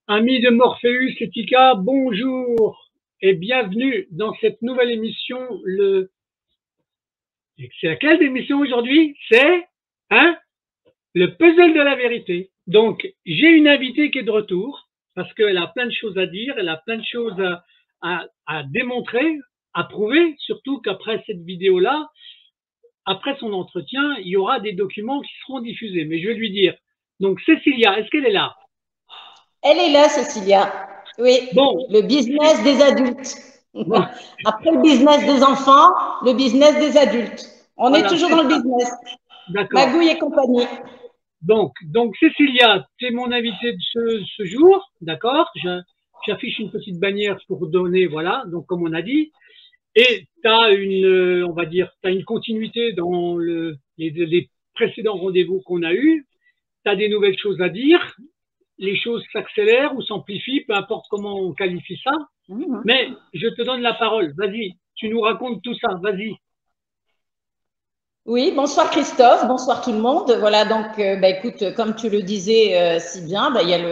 Amis de Morpheus et Tika, bonjour et bienvenue dans cette nouvelle émission. C'est laquelle d'émission aujourd'hui? C'est le puzzle de la vérité. Donc, j'ai une invitée qui est de retour parce qu'elle a plein de choses à dire, elle a plein de choses à démontrer, à prouver, surtout qu'après cette vidéo-là, après son entretien, il y aura des documents qui seront diffusés. Mais je vais lui dire. Donc, Cécilia, est-ce qu'elle est là? Elle est là, Cécilia. Oui, Bon, le business des adultes. bon, Après le business des enfants, le business des adultes. On est voilà, toujours c'est dans le ça. business. D'accord. Magouille et compagnie. Donc Cécilia, tu es mon invitée de ce jour, d'accord? J'affiche une petite bannière pour donner, voilà, donc comme on a dit. Et tu as on va dire, tu as une continuité dans les précédents rendez-vous qu'on a eus. Tu as des nouvelles choses à dire. Les choses s'accélèrent ou s'amplifient, peu importe comment on qualifie ça. Mais je te donne la parole. Vas-y, tu nous racontes tout ça. Vas-y. Oui, bonsoir Christophe, bonsoir tout le monde. Voilà, donc, écoute, comme tu le disais si bien, il y a il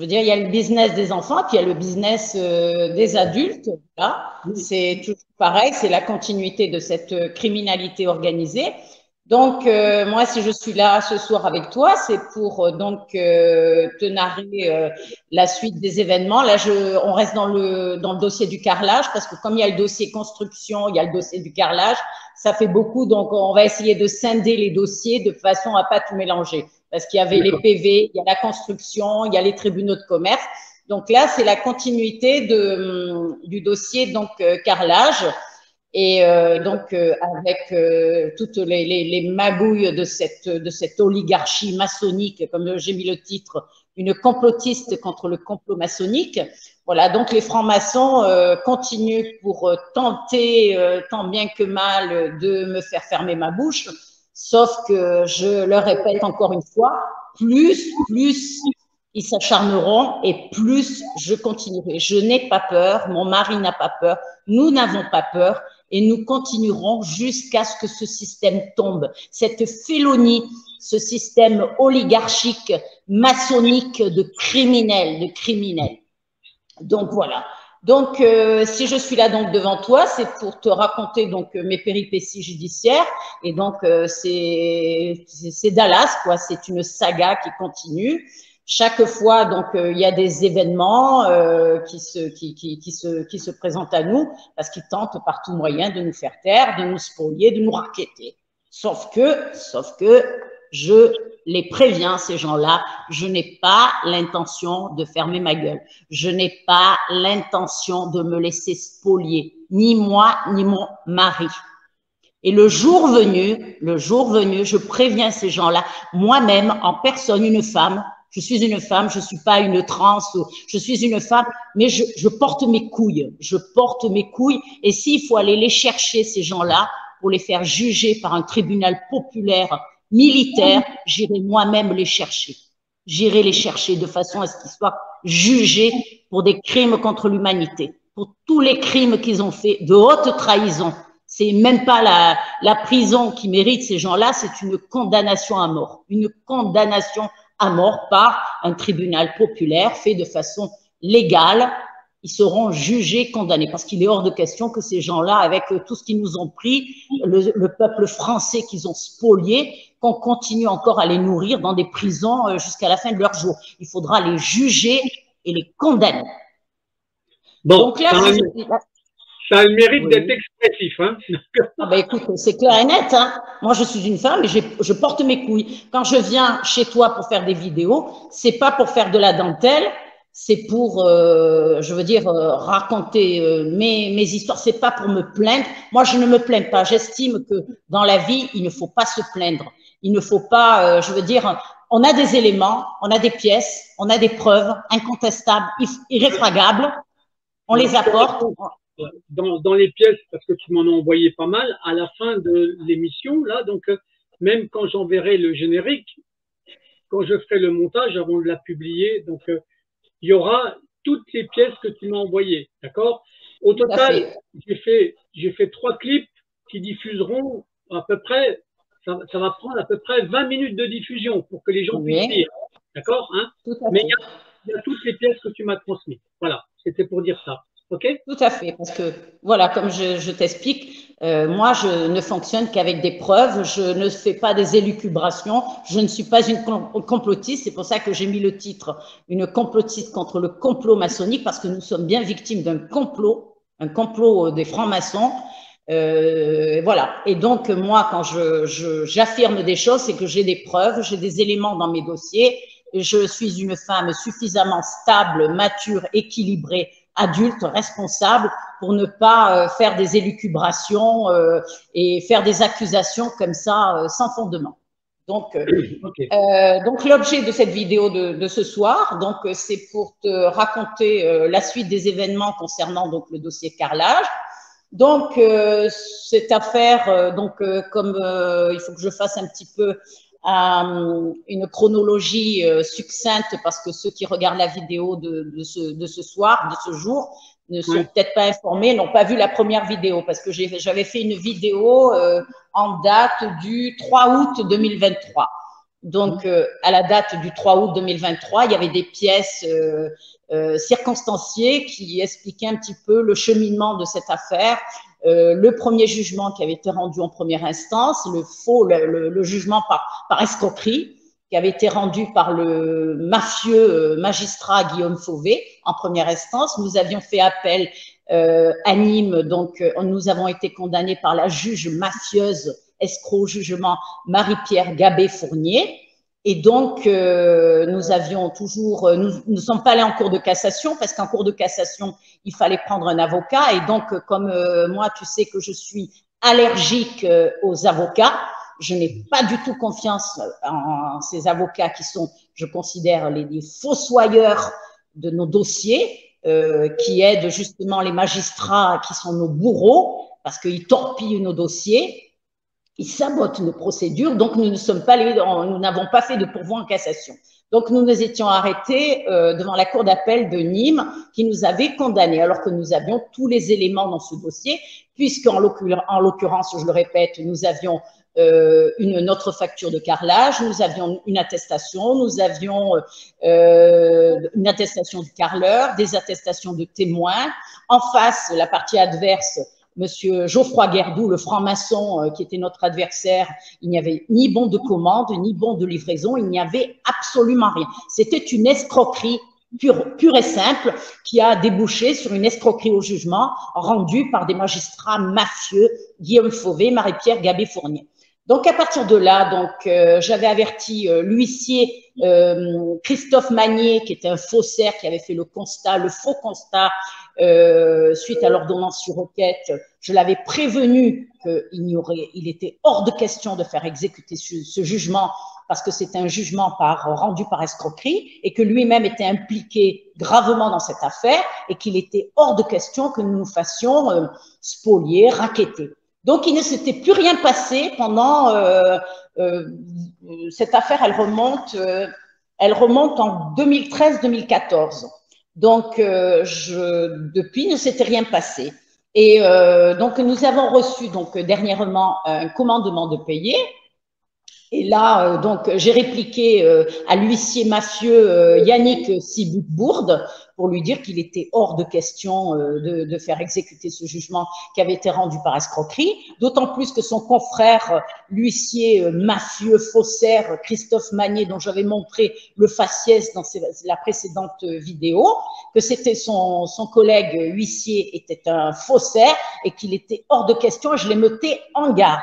y a le business des enfants, puis il y a le business des adultes. Voilà, c'est toujours pareil, c'est la continuité de cette criminalité organisée. Donc, moi, si je suis là ce soir avec toi, c'est pour te narrer la suite des événements. Là, on reste dans le dossier du carrelage, parce que comme il y a le dossier construction, il y a le dossier du carrelage, ça fait beaucoup, donc on va essayer de scinder les dossiers de façon à pas tout mélanger. Parce qu'il y avait les PV, il y a la construction, il y a les tribunaux de commerce. Donc là, c'est la continuité du dossier carrelage. Et avec toutes les magouilles de cette oligarchie maçonnique, comme j'ai mis le titre, une complotiste contre le complot maçonnique. Voilà, donc les francs-maçons continuent pour tenter, tant bien que mal, de me faire fermer ma bouche. Sauf que je leur répète encore une fois, plus ils s'acharneront et plus je continuerai. Je n'ai pas peur, mon mari n'a pas peur, nous n'avons pas peur et nous continuerons jusqu'à ce que ce système tombe. Cette félonie, ce système oligarchique, maçonnique de criminels. Donc voilà. Donc si je suis là donc devant toi, c'est pour te raconter donc mes péripéties judiciaires et donc c'est Dallas quoi, c'est une saga qui continue. Chaque fois donc il y a des événements qui se présentent à nous parce qu'ils tentent par tout moyen de nous faire taire, de nous spolier, de nous racketter. Sauf que je les préviens, ces gens-là, je n'ai pas l'intention de fermer ma gueule. Je n'ai pas l'intention de me laisser spolier, ni moi, ni mon mari. Et le jour venu, je préviens ces gens-là, moi-même, en personne, une femme, je suis une femme, je ne suis pas une trans, je suis une femme, mais je porte mes couilles, et s'il faut aller les chercher, ces gens-là, pour les faire juger par un tribunal populaire militaire, j'irai moi-même les chercher. J'irai les chercher de façon à ce qu'ils soient jugés pour des crimes contre l'humanité, pour tous les crimes qu'ils ont faits, de haute trahison. C'est même pas la prison qui mérite ces gens-là, c'est une condamnation à mort. Une condamnation à mort par un tribunal populaire fait de façon légale. Ils seront jugés, condamnés, parce qu'il est hors de question que ces gens-là, avec tout ce qu'ils nous ont pris, le peuple français qu'ils ont spolié, qu'on continue encore à les nourrir dans des prisons jusqu'à la fin de leur jour. Il faudra les juger et les condamner. Bon, donc là, ça a le mérite d'être expressif. Hein. Écoute, c'est clair et net. Hein. Moi, je suis une femme et je porte mes couilles. Quand je viens chez toi pour faire des vidéos, c'est pas pour faire de la dentelle, c'est pour, raconter mes histoires. C'est pas pour me plaindre. Moi, je ne me plains pas. J'estime que dans la vie, il ne faut pas se plaindre. Il ne faut pas, on a des éléments, on a des pièces, on a des preuves incontestables, irréfragables. On les apporte. Dans les pièces, parce que tu m'en as envoyé pas mal, à la fin de l'émission, là, donc même quand j'enverrai le générique, quand je ferai le montage avant de la publier, donc il y aura toutes les pièces que tu m'as envoyées, d'accord? Au total, j'ai fait 3 clips qui diffuseront à peu près, ça va prendre à peu près 20 minutes de diffusion pour que les gens puissent lire, d'accord, hein? Mais il y a toutes les pièces que tu m'as transmises. Voilà, c'était pour dire ça. OK? Tout à fait, parce que voilà, comme je t'explique, moi je ne fonctionne qu'avec des preuves, je ne fais pas des élucubrations, je ne suis pas une complotiste, c'est pour ça que j'ai mis le titre « Une complotiste contre le complot maçonnique » parce que nous sommes bien victimes d'un complot, un complot des francs-maçons. Voilà, et donc moi quand j'affirme des choses, c'est que j'ai des preuves, j'ai des éléments dans mes dossiers, je suis une femme suffisamment stable, mature, équilibrée, adulte, responsable, pour ne pas faire des élucubrations et faire des accusations comme ça sans fondement. Donc, donc l'objet de cette vidéo de ce soir, donc c'est pour te raconter la suite des événements concernant donc le dossier carrelage. Donc cette affaire, comme il faut que je fasse un petit peu une chronologie succincte parce que ceux qui regardent la vidéo de ce soir, de ce jour, ne sont peut-être pas informés, n'ont pas vu la première vidéo parce que j'avais fait une vidéo en date du 3 août 2023. Donc, à la date du 3 août 2023, il y avait des pièces circonstanciées qui expliquaient un petit peu le cheminement de cette affaire. Le premier jugement qui avait été rendu en première instance, le jugement par escroquerie qui avait été rendu par le mafieux magistrat Guillaume Fauvet en première instance. Nous avions fait appel à Nîmes, donc nous avons été condamnés par la juge mafieuse escroc jugement Marie-Pierre Gabé-Fournier. Et donc, nous avions toujours, nous ne sommes pas allés en cour de cassation parce qu'en cour de cassation, il fallait prendre un avocat. Et donc, comme moi, tu sais que je suis allergique aux avocats, je n'ai pas du tout confiance en ces avocats qui sont, je considère, les fossoyeurs de nos dossiers, qui aident justement les magistrats qui sont nos bourreaux parce qu'ils torpillent nos dossiers. Ils sabotent nos procédures, donc nous n'avons pas fait de pourvoi en cassation. Donc nous nous étions arrêtés devant la cour d'appel de Nîmes qui nous avait condamnés, alors que nous avions tous les éléments dans ce dossier, puisqu'en l'occurrence, je le répète, nous avions notre facture de carrelage, nous avions une attestation, nous avions une attestation du carreleur, des attestations de témoins. En face, la partie adverse, Monsieur Geoffroy Guerdou, le franc-maçon qui était notre adversaire, il n'y avait ni bon de commande, ni bon de livraison, il n'y avait absolument rien. C'était une escroquerie pure et simple qui a débouché sur une escroquerie au jugement rendue par des magistrats mafieux, Guillaume Fauvet, Marie-Pierre Gabé-Fournier. Donc, à partir de là, j'avais averti l'huissier Christophe Magnier, qui était un faussaire, qui avait fait le faux constat suite à l'ordonnance sur requête. Je l'avais prévenu qu'il était hors de question de faire exécuter ce jugement parce que c'est un jugement rendu par escroquerie et que lui-même était impliqué gravement dans cette affaire et qu'il était hors de question que nous nous fassions spolier, racketter. Donc, il ne s'était plus rien passé pendant cette affaire, elle remonte en 2013-2014. Donc, depuis, il ne s'était rien passé. Et donc, nous avons reçu dernièrement un commandement de payer. Et là, j'ai répliqué à l'huissier mafieux Yannick Sibut-Bourde pour lui dire qu'il était hors de question de faire exécuter ce jugement qui avait été rendu par escroquerie, d'autant plus que son confrère, l'huissier mafieux faussaire Christophe Magnier, dont j'avais montré le faciès dans la précédente vidéo, que c'était son collègue huissier était un faussaire et qu'il était hors de question et je l'ai metté en garde.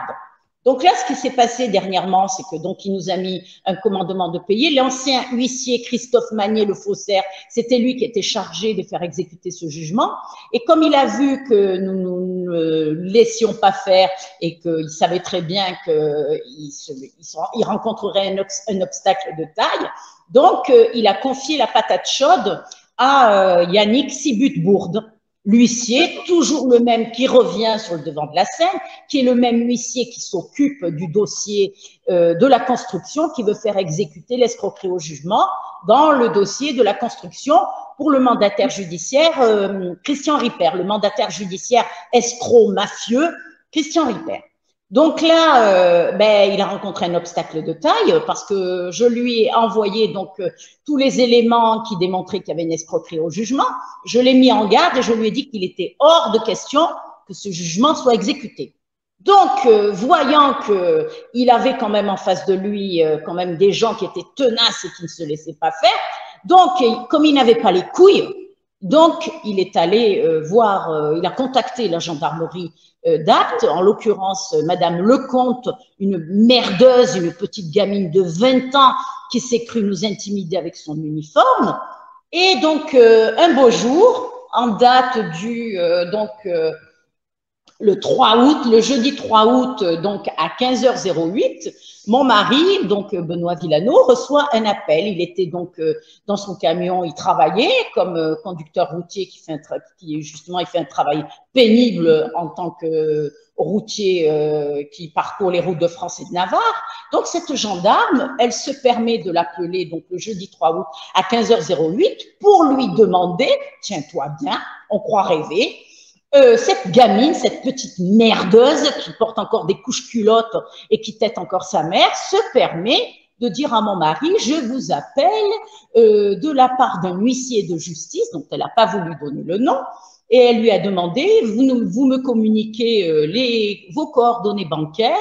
Donc là, ce qui s'est passé dernièrement, c'est que il nous a mis un commandement de payer. L'ancien huissier Christophe Magnier, le faussaire, c'était lui qui était chargé de faire exécuter ce jugement. Et comme il a vu que nous ne laissions pas faire et qu'il savait très bien qu'il rencontrerait un obstacle de taille, donc il a confié la patate chaude à Yannick Sibut-Bourde. L'huissier, toujours le même qui revient sur le devant de la scène, qui est le même huissier qui s'occupe du dossier de la construction, qui veut faire exécuter l'escroquerie au jugement dans le dossier de la construction pour le mandataire judiciaire Christian Ripert, le mandataire judiciaire escroc mafieux Christian Ripert. Donc là, il a rencontré un obstacle de taille parce que je lui ai envoyé donc tous les éléments qui démontraient qu'il y avait une escroquerie au jugement. Je l'ai mis en garde et je lui ai dit qu'il était hors de question que ce jugement soit exécuté. Donc, voyant qu'il avait quand même en face de lui quand même des gens qui étaient tenaces et qui ne se laissaient pas faire, donc comme il n'avait pas les couilles, donc il est allé il a contacté la gendarmerie d'Apt, en l'occurrence Madame Lecomte, une merdeuse, une petite gamine de 20 ans qui s'est crue nous intimider avec son uniforme. Et donc, un beau jour, en date du le 3 août, le jeudi 3 août, donc à 15h08, mon mari, donc Benoît Villano, reçoit un appel. Il était donc dans son camion, il travaillait comme conducteur routier il fait un travail pénible en tant que routier qui parcourt les routes de France et de Navarre. Donc cette gendarme, elle se permet de l'appeler donc le jeudi 3 août à 15h08 pour lui demander, tiens-toi bien, on croit rêver, cette gamine, cette petite merdeuse qui porte encore des couches culottes et qui tète encore sa mère, se permet de dire à mon mari, je vous appelle de la part d'un huissier de justice, donc elle n'a pas voulu donner le nom, et elle lui a demandé, vous me communiquez vos coordonnées bancaires,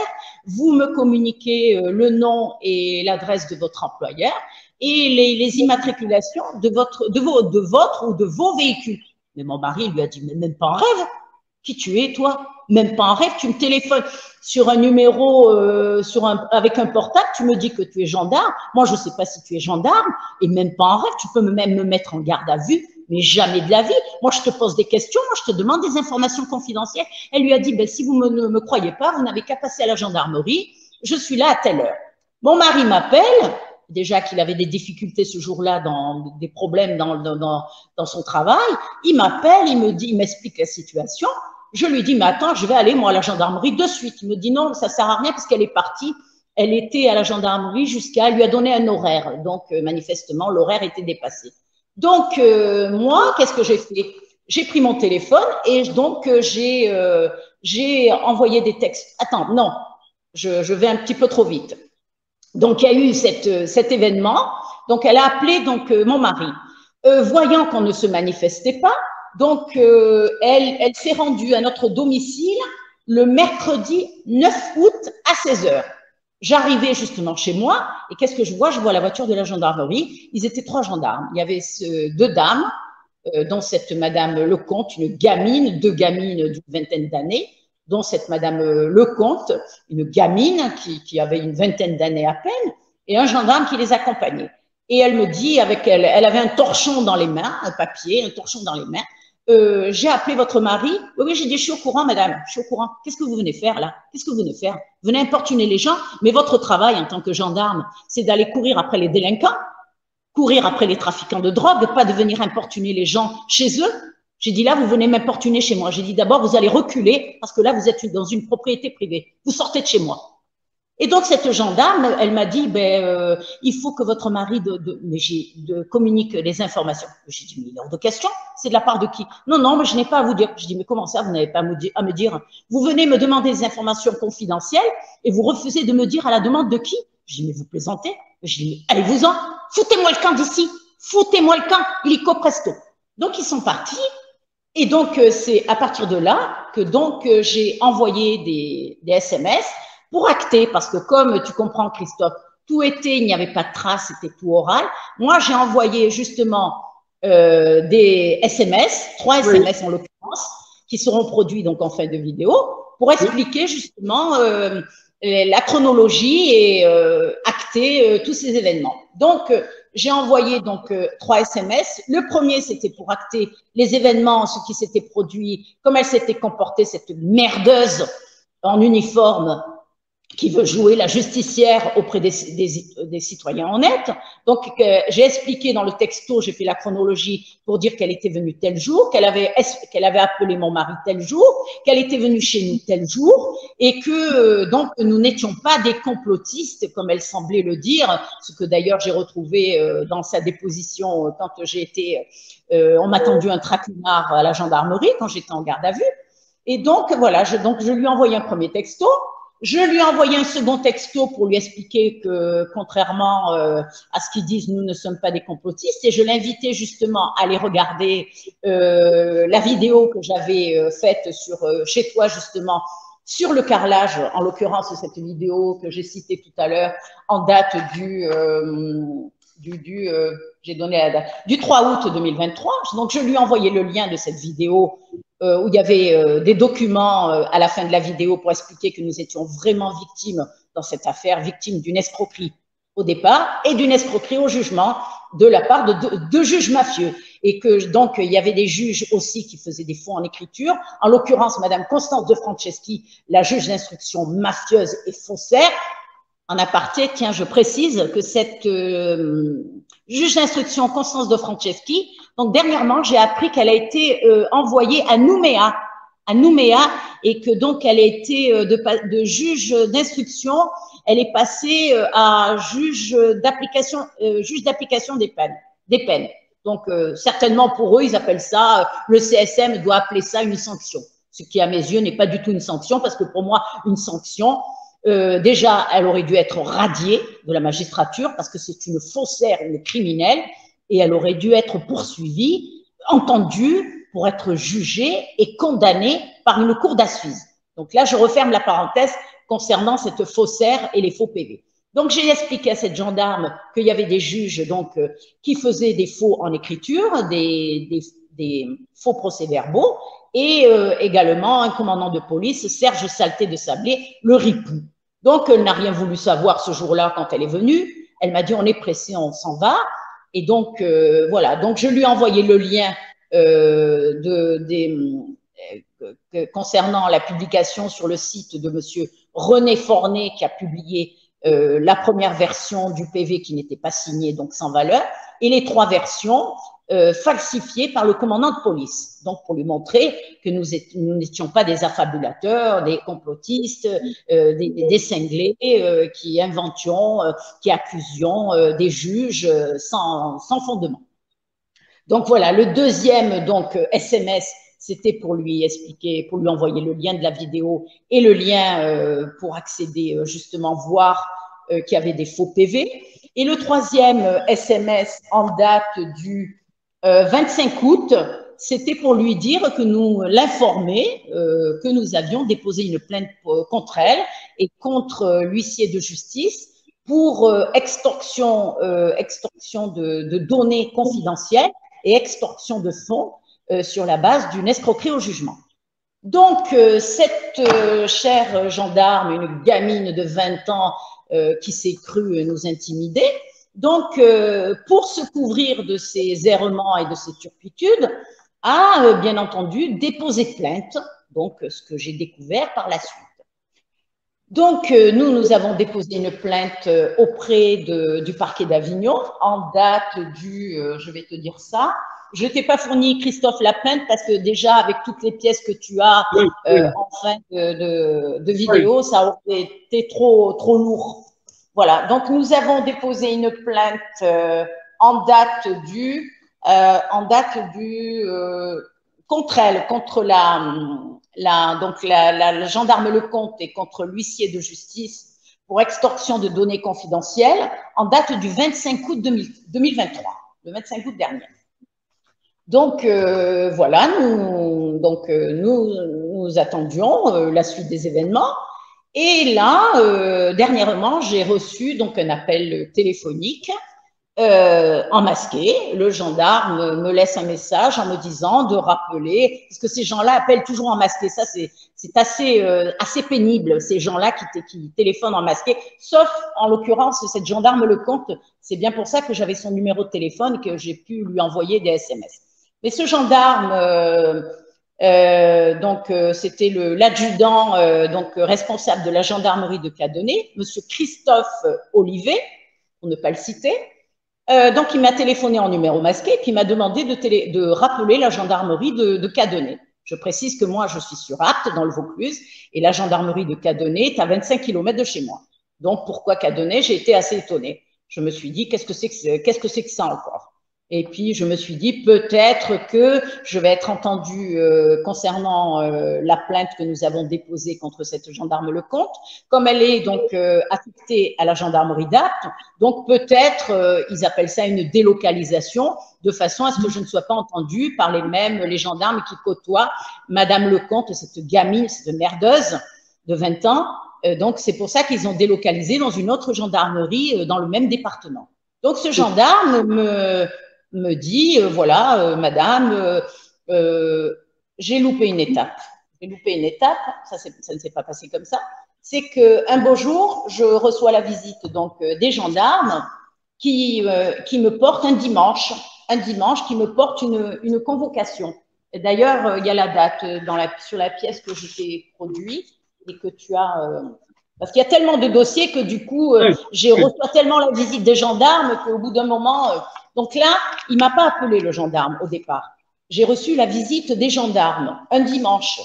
vous me communiquez le nom et l'adresse de votre employeur et les immatriculations de votre ou de vos véhicules. Mais mon mari lui a dit, mais même pas en rêve. Qui tu es, toi? Même pas en rêve. Tu me téléphones sur un numéro, avec un portable, tu me dis que tu es gendarme. Moi, je ne sais pas si tu es gendarme. Et même pas en rêve. Tu peux même me mettre en garde à vue. Mais jamais de la vie. Moi, je te pose des questions. Moi, je te demande des informations confidentielles. Elle lui a dit, si vous ne me croyez pas, vous n'avez qu'à passer à la gendarmerie. Je suis là à telle heure. Mon mari m'appelle. Déjà qu'il avait des difficultés ce jour-là, des problèmes dans son travail. Il m'appelle, il m'explique la situation. Je lui dis, mais attends, je vais aller, moi, à la gendarmerie de suite. Il me dit, non, ça sert à rien parce qu'elle est partie. Elle était à la gendarmerie elle lui a donné un horaire. Donc, manifestement, l'horaire était dépassé. Donc, moi, qu'est-ce que j'ai fait? J'ai pris mon téléphone et donc, j'ai envoyé des textes. Attends, non, je vais un petit peu trop vite. Donc, il y a eu cet événement. Donc, elle a appelé mon mari. Voyant qu'on ne se manifestait pas, donc elle s'est rendue à notre domicile le mercredi 9 août à 16h. J'arrivais justement chez moi et qu'est-ce que je vois? Je vois la voiture de la gendarmerie. Ils étaient 3 gendarmes. Il y avait 2 dames, dont cette Madame Lecomte, deux gamines d'une vingtaine d'années, dont cette Madame Lecomte, une gamine qui avait une vingtaine d'années à peine, et un gendarme qui les accompagnait. Et elle me dit, elle avait un torchon dans les mains, un papier, un torchon dans les mains. J'ai appelé votre mari. Oui, j'ai dit, je suis au courant, madame, je suis au courant. Qu'est-ce que vous venez faire là? Qu'est-ce que vous venez faire? Vous venez importuner les gens, mais votre travail en tant que gendarme, c'est d'aller courir après les délinquants, courir après les trafiquants de drogue, pas de venir importuner les gens chez eux. J'ai dit, là, vous venez m'importuner chez moi. J'ai dit, d'abord, vous allez reculer parce que là, vous êtes dans une propriété privée. Vous sortez de chez moi. Et donc, cette gendarme, elle m'a dit, il faut que votre mari communique les informations. J'ai dit, mais il est hors de question. C'est de la part de qui? Non, non, mais je n'ai pas à vous dire. Je dis, mais comment ça, vous n'avez pas à me dire? Vous venez me demander des informations confidentielles et vous refusez de me dire à la demande de qui? Je dis, mais vous plaisantez? Je dis, allez-vous-en. Foutez-moi le camp d'ici. Foutez-moi le camp. Illico presto. Donc, ils sont partis. Et donc, c'est à partir de là que j'ai envoyé des SMS pour acter, parce que comme tu comprends, Christophe, il n'y avait pas de traces, c'était tout oral. Moi, j'ai envoyé justement des SMS, 3 SMS en l'occurrence, qui seront produits donc en fin de vidéo, pour expliquer justement la chronologie et acter tous ces événements. Donc, j'ai envoyé 3 SMS. Le premier, c'était pour acter les événements, ce qui s'était produit, comment elle s'était comportée, cette merdeuse en uniforme qui veut jouer la justicière auprès des citoyens honnêtes. Donc, j'ai expliqué dans le texto, j'ai fait la chronologie pour dire qu'elle était venue tel jour, qu'elle avait appelé mon mari tel jour, qu'elle était venue chez nous tel jour, et que donc nous n'étions pas des complotistes, comme elle semblait le dire, ce que d'ailleurs j'ai retrouvé dans sa déposition quand j'ai été, on m'a tendu un traquenard à la gendarmerie quand j'étais en garde à vue. Et donc voilà, je lui ai envoyé un premier texto. Je lui ai envoyé un second texto pour lui expliquer que, contrairement à ce qu'ils disent, nous ne sommes pas des complotistes. Et je l'invitais justement à aller regarder la vidéo que j'avais faite sur chez toi, justement, sur le carrelage. En l'occurrence, cette vidéo que j'ai citée tout à l'heure, en date j'ai donné la date, du 3 août 2023. Donc, je lui ai envoyé le lien de cette vidéo où il y avait des documents à la fin de la vidéo pour expliquer que nous étions vraiment victimes dans cette affaire, victimes d'une escroquerie au départ et d'une escroquerie au jugement de la part de juges mafieux. Et que donc, il y avait des juges aussi qui faisaient des faux en écriture. En l'occurrence, Madame Constance de Franceschi, la juge d'instruction mafieuse et faussaire. En aparté, tiens, je précise que cette juge d'instruction, Constance de Franceschi, donc dernièrement, j'ai appris qu'elle a été envoyée à Nouméa, et que donc elle a été de juge d'instruction, elle est passée à juge d'application des peines. Donc certainement pour eux, ils appellent ça, le CSM doit appeler ça une sanction, ce qui à mes yeux n'est pas du tout une sanction, parce que pour moi, une sanction, déjà, elle aurait dû être radiée de la magistrature parce que c'est une faussaire, une criminelle, et elle aurait dû être poursuivie, entendue pour être jugée et condamnée par une cour d'assises. Donc là, je referme la parenthèse concernant cette faussaire et les faux PV. Donc, j'ai expliqué à cette gendarme qu'il y avait des juges donc, qui faisaient des faux en écriture, des faux procès-verbaux, et également un commandant de police, Serge Salté de Sablé, le ripou. Donc, elle n'a rien voulu savoir ce jour-là quand elle est venue. Elle m'a dit, on est pressé, on s'en va. Et donc, voilà. Donc, je lui ai envoyé le lien concernant la publication sur le site de monsieur René Fornet, qui a publié la première version du PV qui n'était pas signée, donc sans valeur, et les 3 versions falsifiées par le commandant de police. Donc, pour lui montrer que nous n'étions pas des affabulateurs, des complotistes, des cinglés qui inventions, qui accusions des juges sans fondement. Donc, voilà, le deuxième donc, SMS, c'était pour lui expliquer, pour lui envoyer le lien de la vidéo et le lien pour accéder, justement, voir qu'il y avait des faux PV. Et le troisième SMS en date du 25 août, c'était pour lui dire que nous l'informer que nous avions déposé une plainte contre elle et contre l'huissier de justice pour extorsion de données confidentielles et extorsion de fonds sur la base d'une escroquerie au jugement. Donc, cette chère gendarme, une gamine de 20 ans qui s'est crue nous intimider, donc, pour se couvrir de ces errements et de ces turpitudes, a bien entendu déposé plainte, donc ce que j'ai découvert par la suite. Donc, nous avons déposé une plainte auprès du parquet d'Avignon en date du, je vais te dire ça, je ne t'ai pas fourni, Christophe, la plainte parce que déjà, avec toutes les pièces que tu as en fin de vidéo, ça aurait été trop lourd. Voilà, donc nous avons déposé une plainte en date du contre elle, contre donc la gendarme Lecomte et contre l'huissier de justice pour extorsion de données confidentielles en date du 25 août 2023, le 25 août dernier. Donc voilà, nous attendions la suite des événements. Et là, dernièrement, j'ai reçu donc un appel téléphonique en masqué. Le gendarme me laisse un message en me disant de rappeler, parce que ces gens-là appellent toujours en masqué. Ça, c'est assez pénible, ces gens-là qui téléphonent en masqué, sauf en l'occurrence cette gendarme Lecomte. C'est bien pour ça que j'avais son numéro de téléphone et que j'ai pu lui envoyer des SMS. Mais ce gendarme, c'était l'adjudant donc responsable de la gendarmerie de Cadenet, monsieur Christophe Olivet, pour ne pas le citer. Donc, il m'a téléphoné en numéro masqué, puis il m'a demandé de rappeler la gendarmerie de Cadenet. Je précise que moi, je suis sur Apt, dans le Vaucluse, et la gendarmerie de Cadenet est à 25 km de chez moi. Donc, pourquoi Cadenet? J'ai été assez étonnée. Je me suis dit, qu'est-ce que c'est que ça encore? Et puis, je me suis dit peut-être que je vais être entendue concernant la plainte que nous avons déposée contre cette gendarme Lecomte. Comme elle est donc affectée à la gendarmerie d'Apt, donc peut-être ils appellent ça une délocalisation, de façon à ce que je ne sois pas entendue par les gendarmes qui côtoient Madame Lecomte, cette gamine, cette merdeuse de 20 ans. Donc, c'est pour ça qu'ils ont délocalisé dans une autre gendarmerie dans le même département. Donc, ce gendarme me dit, voilà, madame, j'ai loupé une étape. J'ai loupé une étape, ça ne s'est pas passé comme ça. C'est qu'un beau jour, je reçois la visite donc des gendarmes qui me portent un dimanche qui me porte une convocation. D'ailleurs, il y a la date sur la pièce que je t'ai produite et que tu as… parce qu'il y a tellement de dossiers que du coup, j'ai reçu tellement la visite des gendarmes qu'au bout d'un moment… donc là, il ne m'a pas appelé le gendarme au départ. J'ai reçu la visite des gendarmes un dimanche.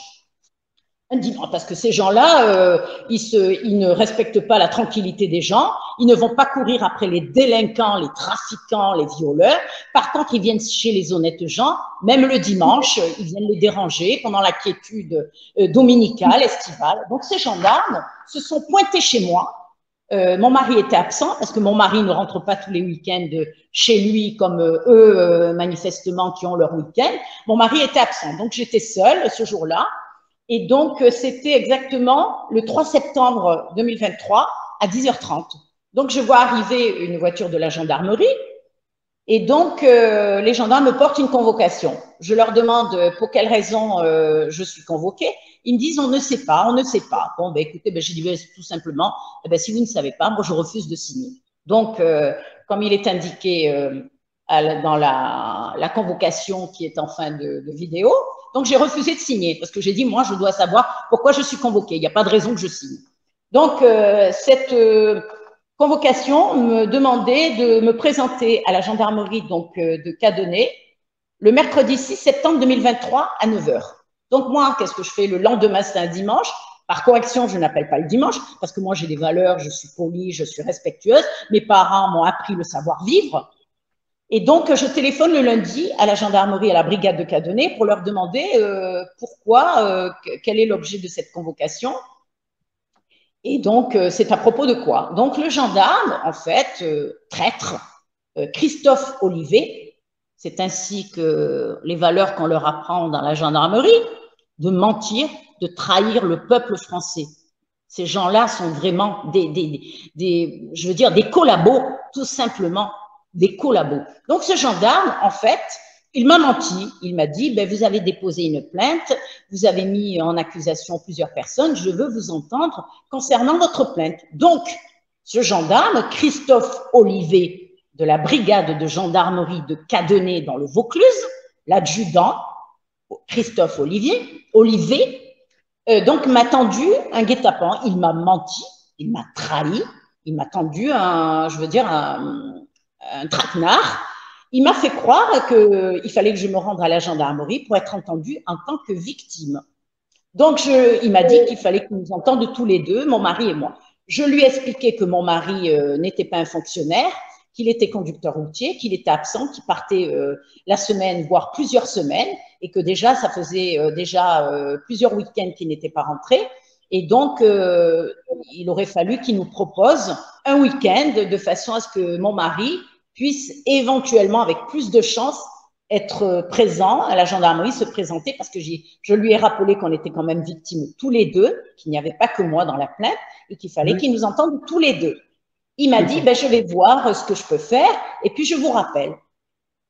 Un dimanche, parce que ces gens-là, ils ne respectent pas la tranquillité des gens. Ils ne vont pas courir après les délinquants, les trafiquants, les violeurs. Par contre, ils viennent chez les honnêtes gens. Même le dimanche, ils viennent les déranger pendant la quiétude dominicale, estivale. Donc, ces gendarmes se sont pointés chez moi. Mon mari était absent parce que mon mari ne rentre pas tous les week-ends chez lui comme eux, manifestement, qui ont leur week-end. Mon mari était absent. Donc, j'étais seule ce jour-là. Et donc, c'était exactement le 3 septembre 2023 à 10h30. Donc, je vois arriver une voiture de la gendarmerie et donc, les gendarmes me portent une convocation. Je leur demande pour quelle raison je suis convoquée. Ils me disent, on ne sait pas, on ne sait pas. Bon, ben écoutez, ben, j'ai dit tout simplement, si vous ne savez pas, moi, je refuse de signer. Donc, comme il est indiqué dans la convocation qui est en fin de vidéo, donc j'ai refusé de signer parce que j'ai dit, moi, je dois savoir pourquoi je suis convoquée. Il n'y a pas de raison que je signe. Donc, cette convocation me demandait de me présenter à la gendarmerie donc, de Cadenet le mercredi 6 septembre 2023 à 9h. Donc, moi, qu'est-ce que je fais? Le lendemain, c'est un dimanche. Par correction, je n'appelle pas le dimanche parce que moi, j'ai des valeurs, je suis polie, je suis respectueuse. Mes parents m'ont appris le savoir-vivre. Et donc, je téléphone le lundi à la gendarmerie, à la brigade de Cadenet pour leur demander pourquoi, quel est l'objet de cette convocation. Et donc, c'est à propos de quoi? Donc, le gendarme, en fait, traître, Christophe Olivet, c'est ainsi que les valeurs qu'on leur apprend dans la gendarmerie, de mentir, de trahir le peuple français. Ces gens-là sont vraiment je veux dire, des collabos, tout simplement, des collabos. Donc, ce gendarme, en fait, il m'a menti. Il m'a dit, ben, vous avez déposé une plainte, vous avez mis en accusation plusieurs personnes, je veux vous entendre concernant votre plainte. Donc, ce gendarme, Christophe Olivet, de la brigade de gendarmerie de Cadenet dans le Vaucluse, l'adjudant, Christophe Olivet, donc m'a tendu un guet-apens. Il m'a menti, il m'a trahi, il m'a tendu un traquenard. Il m'a fait croire qu'il fallait que je me rende à la gendarmerie pour être entendue en tant que victime. Donc, il m'a dit qu'il fallait que nous entendions tous les deux, mon mari et moi. Je lui ai expliqué que mon mari n'était pas un fonctionnaire, qu'il était conducteur routier, qu'il était absent, qu'il partait la semaine, voire plusieurs semaines, et que déjà, ça faisait plusieurs week-ends qu'il n'était pas rentré. Et donc, il aurait fallu qu'il nous propose un week-end de façon à ce que mon mari puisse éventuellement, avec plus de chance, être présent à la gendarmerie, se présenter, parce que je lui ai rappelé qu'on était quand même victimes tous les deux, qu'il n'y avait pas que moi dans la plainte, et qu'il fallait qu'il nous entende tous les deux. Il m'a dit, ben, je vais voir ce que je peux faire, et puis je vous rappelle.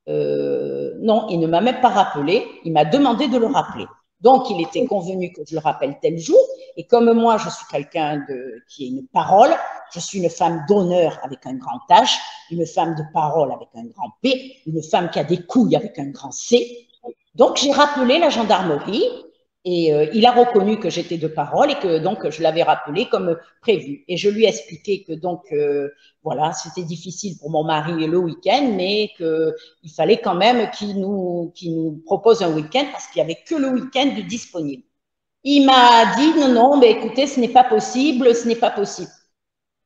Non, il ne m'a même pas rappelé, il m'a demandé de le rappeler. Donc, il était convenu que je le rappelle tel jour. Et comme moi, je suis quelqu'un qui a une parole, je suis une femme d'honneur avec un grand H, une femme de parole avec un grand P, une femme qui a des couilles avec un grand C. Donc, j'ai rappelé la gendarmerie et il a reconnu que j'étais de parole et que donc je l'avais rappelé comme prévu. Et je lui ai expliqué que donc voilà, c'était difficile pour mon mari le week-end, mais qu'il fallait quand même qu'il nous propose un week-end parce qu'il n'y avait que le week-end de disponible. Il m'a dit non, mais écoutez, ce n'est pas possible, ce n'est pas possible.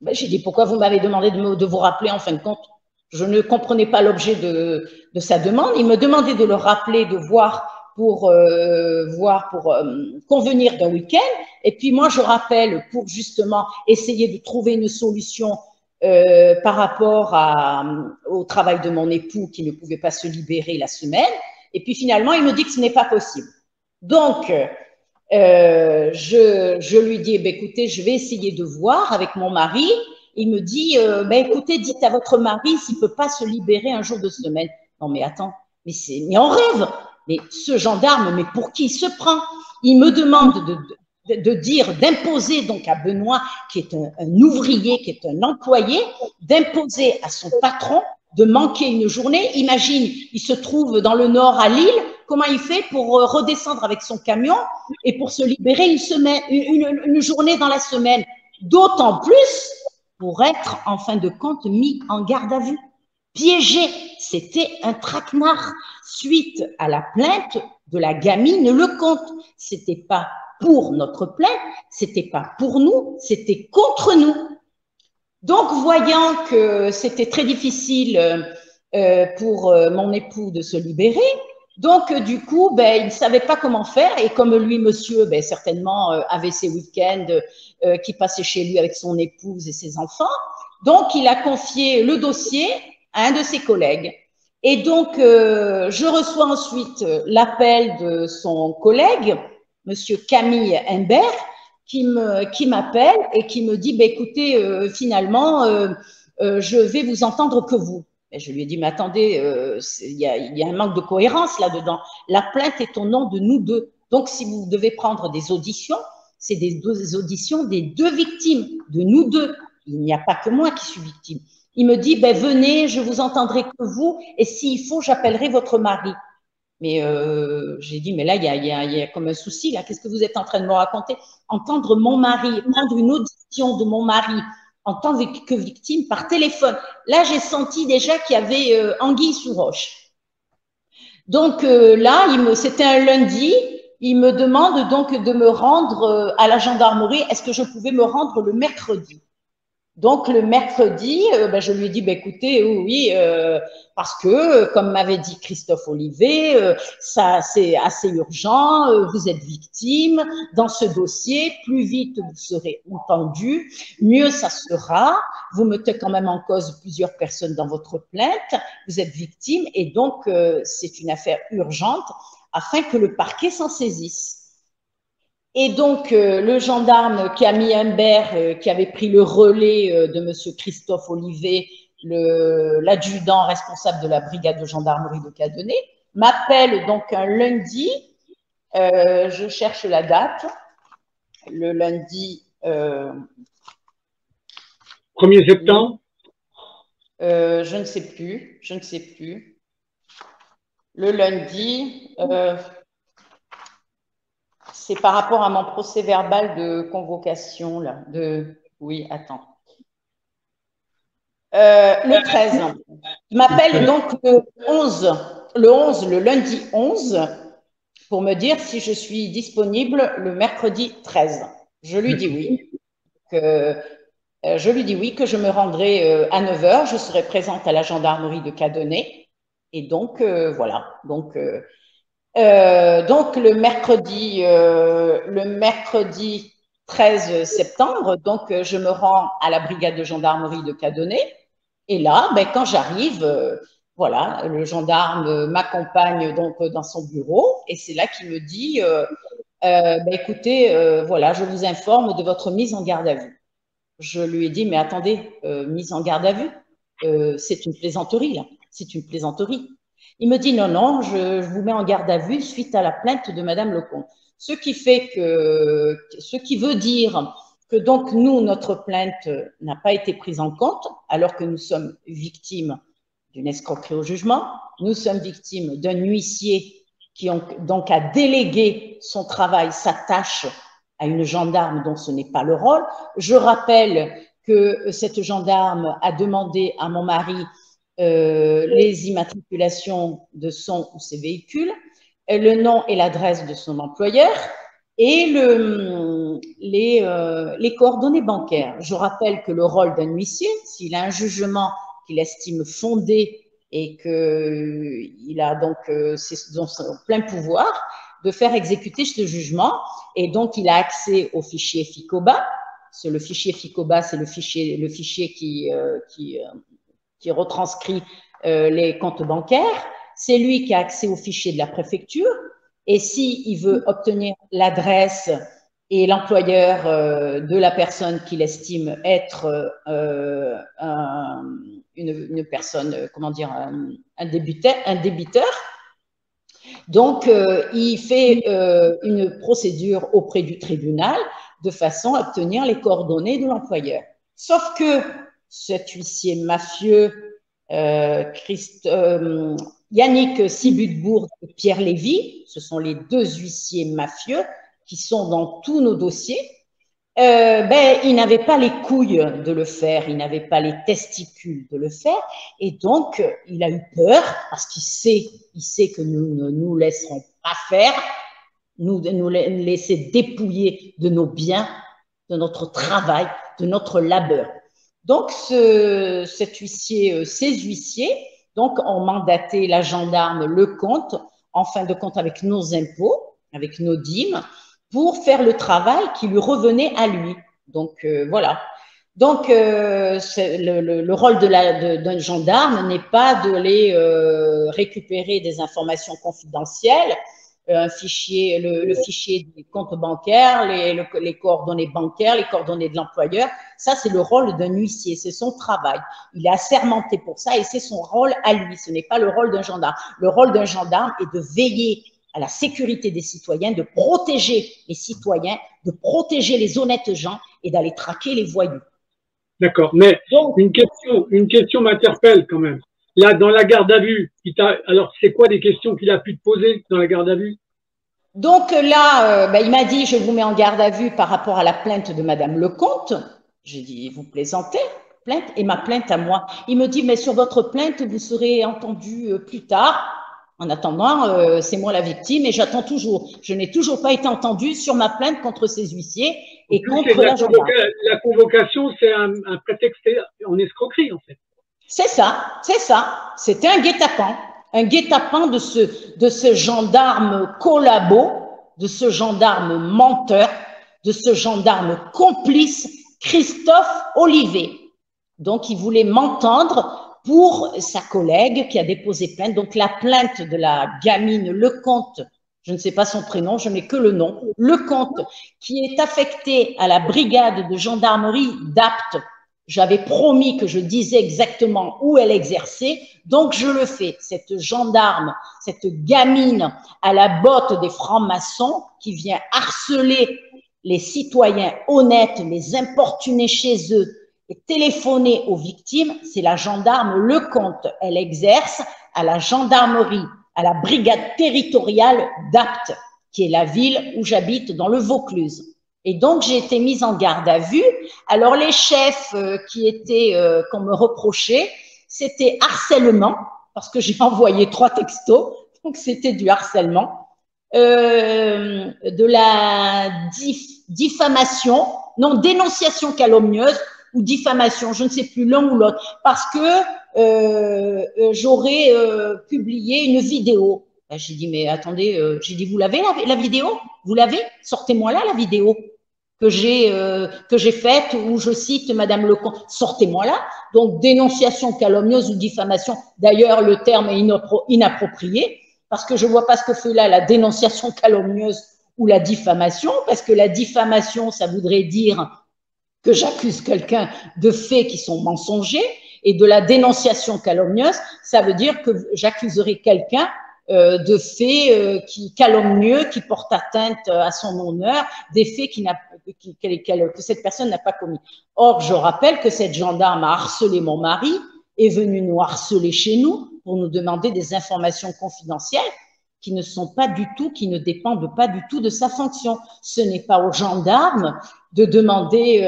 Ben, j'ai dit pourquoi vous m'avez demandé de vous rappeler en fin de compte? Je ne comprenais pas l'objet de sa demande. Il me demandait de le rappeler, de voir pour convenir d'un week-end. Et puis moi, je rappelle pour justement essayer de trouver une solution par rapport au travail de mon époux qui ne pouvait pas se libérer la semaine. Et puis finalement, il me dit que ce n'est pas possible. Donc, je lui dis, écoutez, je vais essayer de voir avec mon mari. Il me dit, écoutez, dites à votre mari s'il ne peut pas se libérer un jour de semaine. Non, mais attends, mais on rêve. Mais ce gendarme, mais pour qui il se prend? Il me demande d'imposer donc à Benoît, qui est un ouvrier, qui est un employé, d'imposer à son patron de manquer une journée. Imagine, il se trouve dans le nord à Lille. Comment il fait pour redescendre avec son camion et pour se libérer une journée dans la semaine? D'autant plus pour être, en fin de compte, mis en garde à vue. Piégé, c'était un traquenard. Suite à la plainte de la gamine Lecomte, c'était pas pour notre plainte, c'était pas pour nous, c'était contre nous. Donc, voyant que c'était très difficile pour mon époux de se libérer, donc du coup, il ne savait pas comment faire. Et comme lui, monsieur, certainement avait ses week-ends qui passaient chez lui avec son épouse et ses enfants, donc il a confié le dossier à un de ses collègues. Et donc, je reçois ensuite l'appel de son collègue, monsieur Camille Imbert, qui m'appelle et qui me dit, écoutez, finalement, je vais vous entendre que vous. Et je lui ai dit, mais attendez, il y a un manque de cohérence là-dedans. La plainte est au nom de nous deux. Donc, si vous devez prendre des auditions, c'est des auditions des deux victimes, de nous deux. Il n'y a pas que moi qui suis victime. Il me dit, venez, je vous entendrai que vous, et s'il faut, j'appellerai votre mari. Mais j'ai dit, mais là, il y a comme un souci, là. Qu'est-ce que vous êtes en train de me raconter? Entendre mon mari, prendre une audition de mon mari en tant que victime par téléphone. Là, j'ai senti déjà qu'il y avait anguille sous roche. Donc là, c'était un lundi. Il me demande donc de me rendre à la gendarmerie. Est-ce que je pouvais me rendre le mercredi? Donc, le mercredi, je lui ai dit, écoutez, oui, parce que, comme m'avait dit Christophe Olivet, ça, c'est assez urgent, vous êtes victime dans ce dossier, plus vite vous serez entendu, mieux ça sera, vous mettez quand même en cause plusieurs personnes dans votre plainte, vous êtes victime, et donc, c'est une affaire urgente afin que le parquet s'en saisisse. Et donc, le gendarme Camille Imbert, qui avait pris le relais de monsieur Christophe Olivet, l'adjudant responsable de la brigade de gendarmerie de Cadenet, m'appelle donc un lundi, je cherche la date, le lundi… 1er septembre je ne sais plus. Le lundi… c'est par rapport à mon procès verbal de convocation, là, oui, attends. Le 13. Il m'appelle donc le lundi 11, pour me dire si je suis disponible le mercredi 13. Je lui dis oui. Je lui dis oui, que je me rendrai à 9 h, je serai présente à la gendarmerie de Cadenet. Et donc, voilà. Donc, le mercredi 13 septembre, donc je me rends à la brigade de gendarmerie de Cadenet. Et là, quand j'arrive, voilà, le gendarme m'accompagne donc dans son bureau et c'est là qu'il me dit, écoutez, voilà, je vous informe de votre mise en garde à vue. Je lui ai dit, mais attendez, mise en garde à vue, c'est une plaisanterie là, c'est une plaisanterie. Il me dit non, non, je vous mets en garde à vue suite à la plainte de Madame Lecomte. Ce qui veut dire que donc nous, notre plainte n'a pas été prise en compte alors que nous sommes victimes d'une escroquerie au jugement. Nous sommes victimes d'un huissier qui donc a délégué son travail, sa tâche à une gendarme dont ce n'est pas le rôle. Je rappelle que cette gendarme a demandé à mon mari les immatriculations de son ou ses véhicules, le nom et l'adresse de son employeur et les coordonnées bancaires. Je rappelle que le rôle d'un huissier, s'il a un jugement qu'il estime fondée et qu'il a donc c'est dans son plein pouvoir de faire exécuter ce jugement. Et donc, il a accès au fichier FICOBA. Le fichier FICOBA, c'est le fichier qui retranscrit les comptes bancaires. C'est lui qui a accès au fichier de la préfecture. Et s'il veut obtenir l'adresse et l'employeur de la personne qu'il estime être une personne, comment dire, un débiteur, donc il fait une procédure auprès du tribunal de façon à obtenir les coordonnées de l'employeur. Sauf que cet huissier mafieux, Yannick Sibutbourg et Pierre Lévy, ce sont les deux huissiers mafieux qui sont dans tous nos dossiers, il n'avait pas les couilles de le faire, il n'avait pas les testicules de le faire, et donc il a eu peur parce qu'il sait que nous ne nous laisserons pas faire, nous laisser dépouiller de nos biens, de notre travail, de notre labeur. Donc ces huissiers, donc ont mandaté la gendarme Lecomte, en fin de compte avec nos impôts, avec nos dîmes, pour faire le travail qui lui revenait à lui. Donc, voilà. Donc, le rôle d'un gendarme n'est pas de les récupérer des informations confidentielles, le fichier des comptes bancaires, les coordonnées bancaires, les coordonnées de l'employeur. Ça, c'est le rôle d'un huissier, c'est son travail. Il est assermenté pour ça et c'est son rôle à lui. Ce n'est pas le rôle d'un gendarme. Le rôle d'un gendarme est de veiller à la sécurité des citoyens, de protéger les citoyens, de protéger les honnêtes gens et d'aller traquer les voyous. D'accord, mais donc, une question m'interpelle quand même. Là, dans la garde à vue, alors c'est quoi les questions qu'il a pu te poser dans la garde à vue? Donc là, il m'a dit, je vous mets en garde à vue par rapport à la plainte de Madame Lecomte. J'ai dit, vous plaisantez, plainte, et ma plainte à moi. Il me dit, mais sur votre plainte, vous serez entendu plus tard. En attendant, c'est moi la victime et j'attends toujours. Je n'ai toujours pas été entendue sur ma plainte contre ces huissiers et contre la gendarme. La convocation, c'est un prétexte en escroquerie, en fait. C'est ça, c'est ça. C'était un guet-apens de ce gendarme collabo, de ce gendarme menteur, de ce gendarme complice, Christophe Olivet. Donc, il voulait m'entendre pour sa collègue qui a déposé plainte. Donc, la plainte de la gamine Lecomte, je ne sais pas son prénom, je n'ai que le nom, Lecomte, qui est affectée à la brigade de gendarmerie d'Apt. J'avais promis que je disais exactement où elle exerçait, donc je le fais. Cette gendarme, cette gamine à la botte des francs-maçons qui vient harceler les citoyens honnêtes, les importuner chez eux, et téléphoner aux victimes, c'est la gendarme Lecomte. Elle exerce à la gendarmerie, à la brigade territoriale d'Apt, qui est la ville où j'habite dans le Vaucluse. Et donc, j'ai été mise en garde à vue. Alors, les chefs qu'on me reprochait, c'était harcèlement, parce que j'ai envoyé 3 textos, donc c'était du harcèlement, de la diffamation, non, dénonciation calomnieuse, ou diffamation, je ne sais plus l'un ou l'autre, parce que j'aurais publié une vidéo. J'ai dit, mais attendez, j'ai dit, vous l'avez la vidéo? Vous l'avez? Sortez-moi là la vidéo que j'ai faite où je cite Madame Lecomte. Sortez-moi là. Donc, dénonciation calomnieuse ou diffamation. D'ailleurs, le terme est inapproprié parce que je vois pas ce que fait là la dénonciation calomnieuse ou la diffamation, parce que la diffamation, ça voudrait dire que j'accuse quelqu'un de faits qui sont mensongers, et de la dénonciation calomnieuse, ça veut dire que j'accuserai quelqu'un de faits qui calomnieux, qui portent atteinte à son honneur, des faits que cette personne n'a pas commis. Or, je rappelle que cette gendarme a harcelé mon mari, est venue nous harceler chez nous pour nous demander des informations confidentielles qui ne sont pas du tout, qui ne dépendent pas du tout de sa fonction. Ce n'est pas aux gendarmes de demander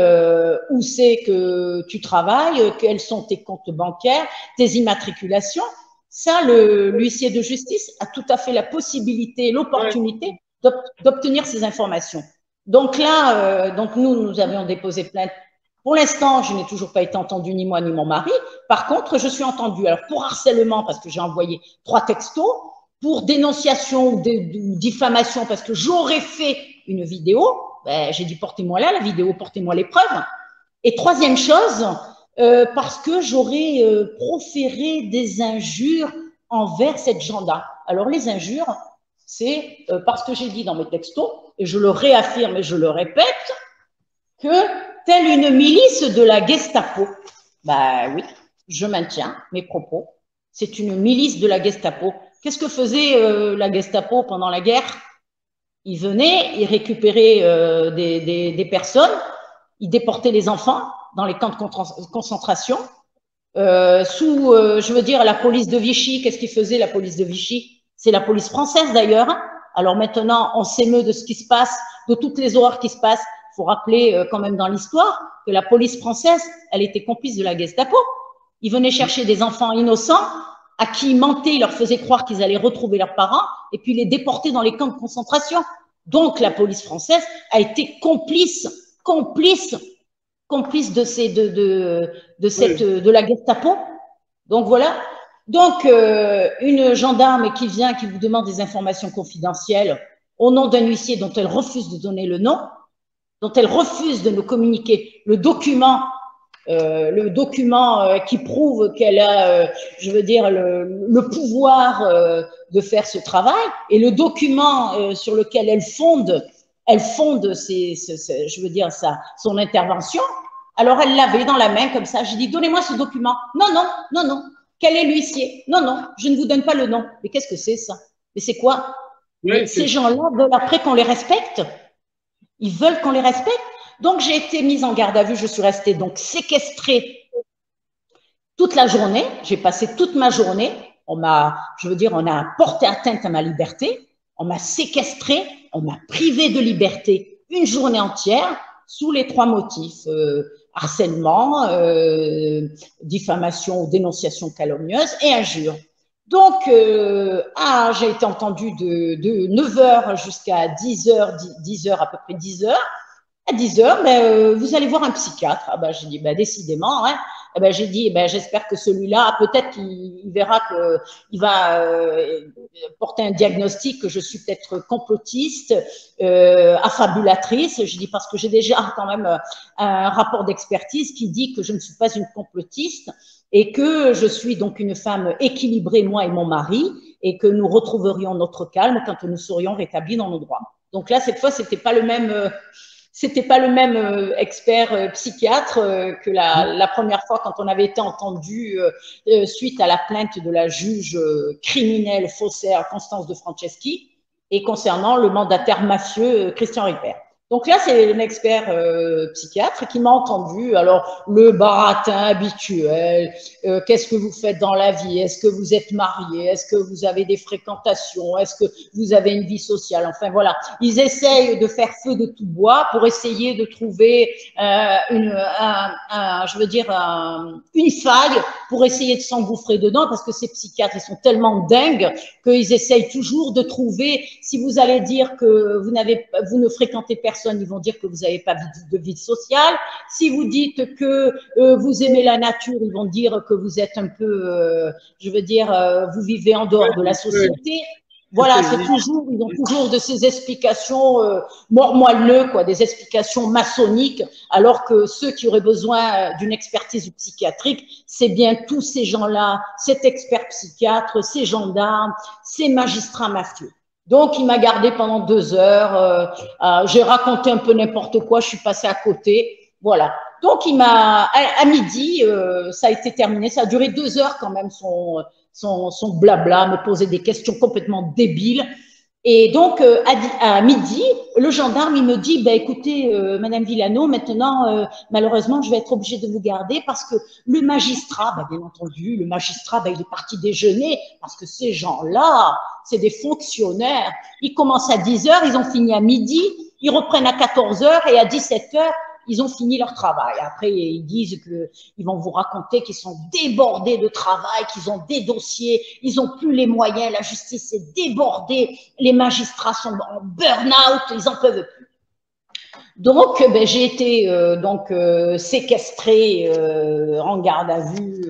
où c'est que tu travailles, quels sont tes comptes bancaires, tes immatriculations. Ça, l'huissier de justice a tout à fait la possibilité, l'opportunité d'obtenir ces informations. Donc là, nous avions déposé plainte. Pour l'instant, je n'ai toujours pas été entendue, ni moi, ni mon mari, par contre, je suis entendue. Alors, pour harcèlement, parce que j'ai envoyé 3 textos, pour dénonciation ou diffamation, parce que j'aurais fait une vidéo, ben, j'ai dit portez-moi là la vidéo, portez-moi les preuves. Et troisième chose, parce que j'aurais proféré des injures envers cette gendarme. Alors, les injures, c'est parce que j'ai dit dans mes textos, et je le réaffirme et je le répète, que telle une milice de la Gestapo. Ben oui, je maintiens mes propos. C'est une milice de la Gestapo. Qu'est-ce que faisait la Gestapo pendant la guerre? Ils venaient, ils récupéraient des personnes, ils déportaient les enfants dans les camps de concentration. Je veux dire, la police de Vichy, qu'est-ce qu'ils faisait la police de Vichy? C'est la police française d'ailleurs. Alors maintenant, on s'émeut de ce qui se passe, de toutes les horreurs qui se passent. Il faut rappeler quand même dans l'histoire que la police française, elle était complice de la Gestapo. Ils venaient chercher des enfants innocents à qui ils mentaient, ils leur faisaient croire qu'ils allaient retrouver leurs parents et puis les déporter dans les camps de concentration. Donc la police française a été complice de la Gestapo. Donc voilà. Donc une gendarme qui vient, qui vous demande des informations confidentielles au nom d'un huissier dont elle refuse de donner le nom, dont elle refuse de nous communiquer le document qui prouve qu'elle a, je veux dire, le pouvoir de faire ce travail, et le document sur lequel elle fonde je veux dire, son intervention. Alors elle l'avait dans la main comme ça. J'ai dit, donnez-moi ce document. Non, non, non, non. Quel est l'huissier? Non, non, je ne vous donne pas le nom. Mais qu'est-ce que c'est ça? Mais c'est quoi? Oui, ces gens-là veulent après qu'on les respecte. Ils veulent qu'on les respecte. Donc, j'ai été mise en garde à vue. Je suis restée donc séquestrée toute la journée. J'ai passé toute ma journée. On a porté atteinte à ma liberté. On m'a séquestrée. On m'a privée de liberté une journée entière sous les 3 motifs. Harcèlement, diffamation ou dénonciation calomnieuse et injure. Donc, j'ai été entendue de 9h jusqu'à 10h, à peu près 10h. À 10h, vous allez voir un psychiatre. Ah ben, j'ai dit, décidément, hein. Eh ben, j'ai dit, j'espère que celui-là, peut-être qu'il verra qu'il va porter un diagnostic que je suis peut-être complotiste, affabulatrice. Je dis parce que j'ai déjà quand même un rapport d'expertise qui dit que je ne suis pas une complotiste et que je suis donc une femme équilibrée, moi et mon mari, et que nous retrouverions notre calme quand nous serions rétablis dans nos droits. Donc là, cette fois, c'était pas le même expert psychiatre que la première fois quand on avait été entendu suite à la plainte de la juge criminelle faussaire Constance de Franceschi et concernant le mandataire mafieux Christian Ripper. Donc là, c'est un expert psychiatre qui m'a entendu. Alors, le baratin habituel, qu'est-ce que vous faites dans la vie? Est-ce que vous êtes marié? Est-ce que vous avez des fréquentations? Est-ce que vous avez une vie sociale? Enfin, voilà. Ils essayent de faire feu de tout bois pour essayer de trouver une faille pour essayer de s'engouffrer dedans, parce que ces psychiatres, ils sont tellement dingues qu'ils essayent toujours de trouver, si vous allez dire que vous ne fréquentez personne, ils vont dire que vous n'avez pas de vie sociale. Si vous dites que vous aimez la nature, ils vont dire que vous êtes un peu, vous vivez en dehors de la société. Voilà, ils ont toujours de ces explications mormoelleux, quoi, des explications maçonniques, alors que ceux qui auraient besoin d'une expertise psychiatrique, c'est bien tous ces gens-là, cet expert psychiatre, ces gendarmes, ces magistrats mafieux. Donc, il m'a gardé pendant 2 heures. J'ai raconté un peu n'importe quoi. Je suis passée à côté. Voilà. Donc, à midi, ça a été terminé. Ça a duré 2 heures quand même, son blabla, me poser des questions complètement débiles. Et donc, à midi, le gendarme, il me dit, écoutez, Madame Villano, maintenant, malheureusement, je vais être obligée de vous garder parce que le magistrat, bien entendu, le magistrat, il est parti déjeuner parce que ces gens-là, c'est des fonctionnaires. Ils commencent à 10h, ils ont fini à midi, ils reprennent à 14h et à 17h, ils ont fini leur travail. Après, ils disent qu'ils vont vous raconter qu'ils sont débordés de travail, qu'ils ont des dossiers, ils n'ont plus les moyens, la justice est débordée, les magistrats sont en burn-out, ils n'en peuvent plus. Donc, ben, j'ai été séquestrée en garde à vue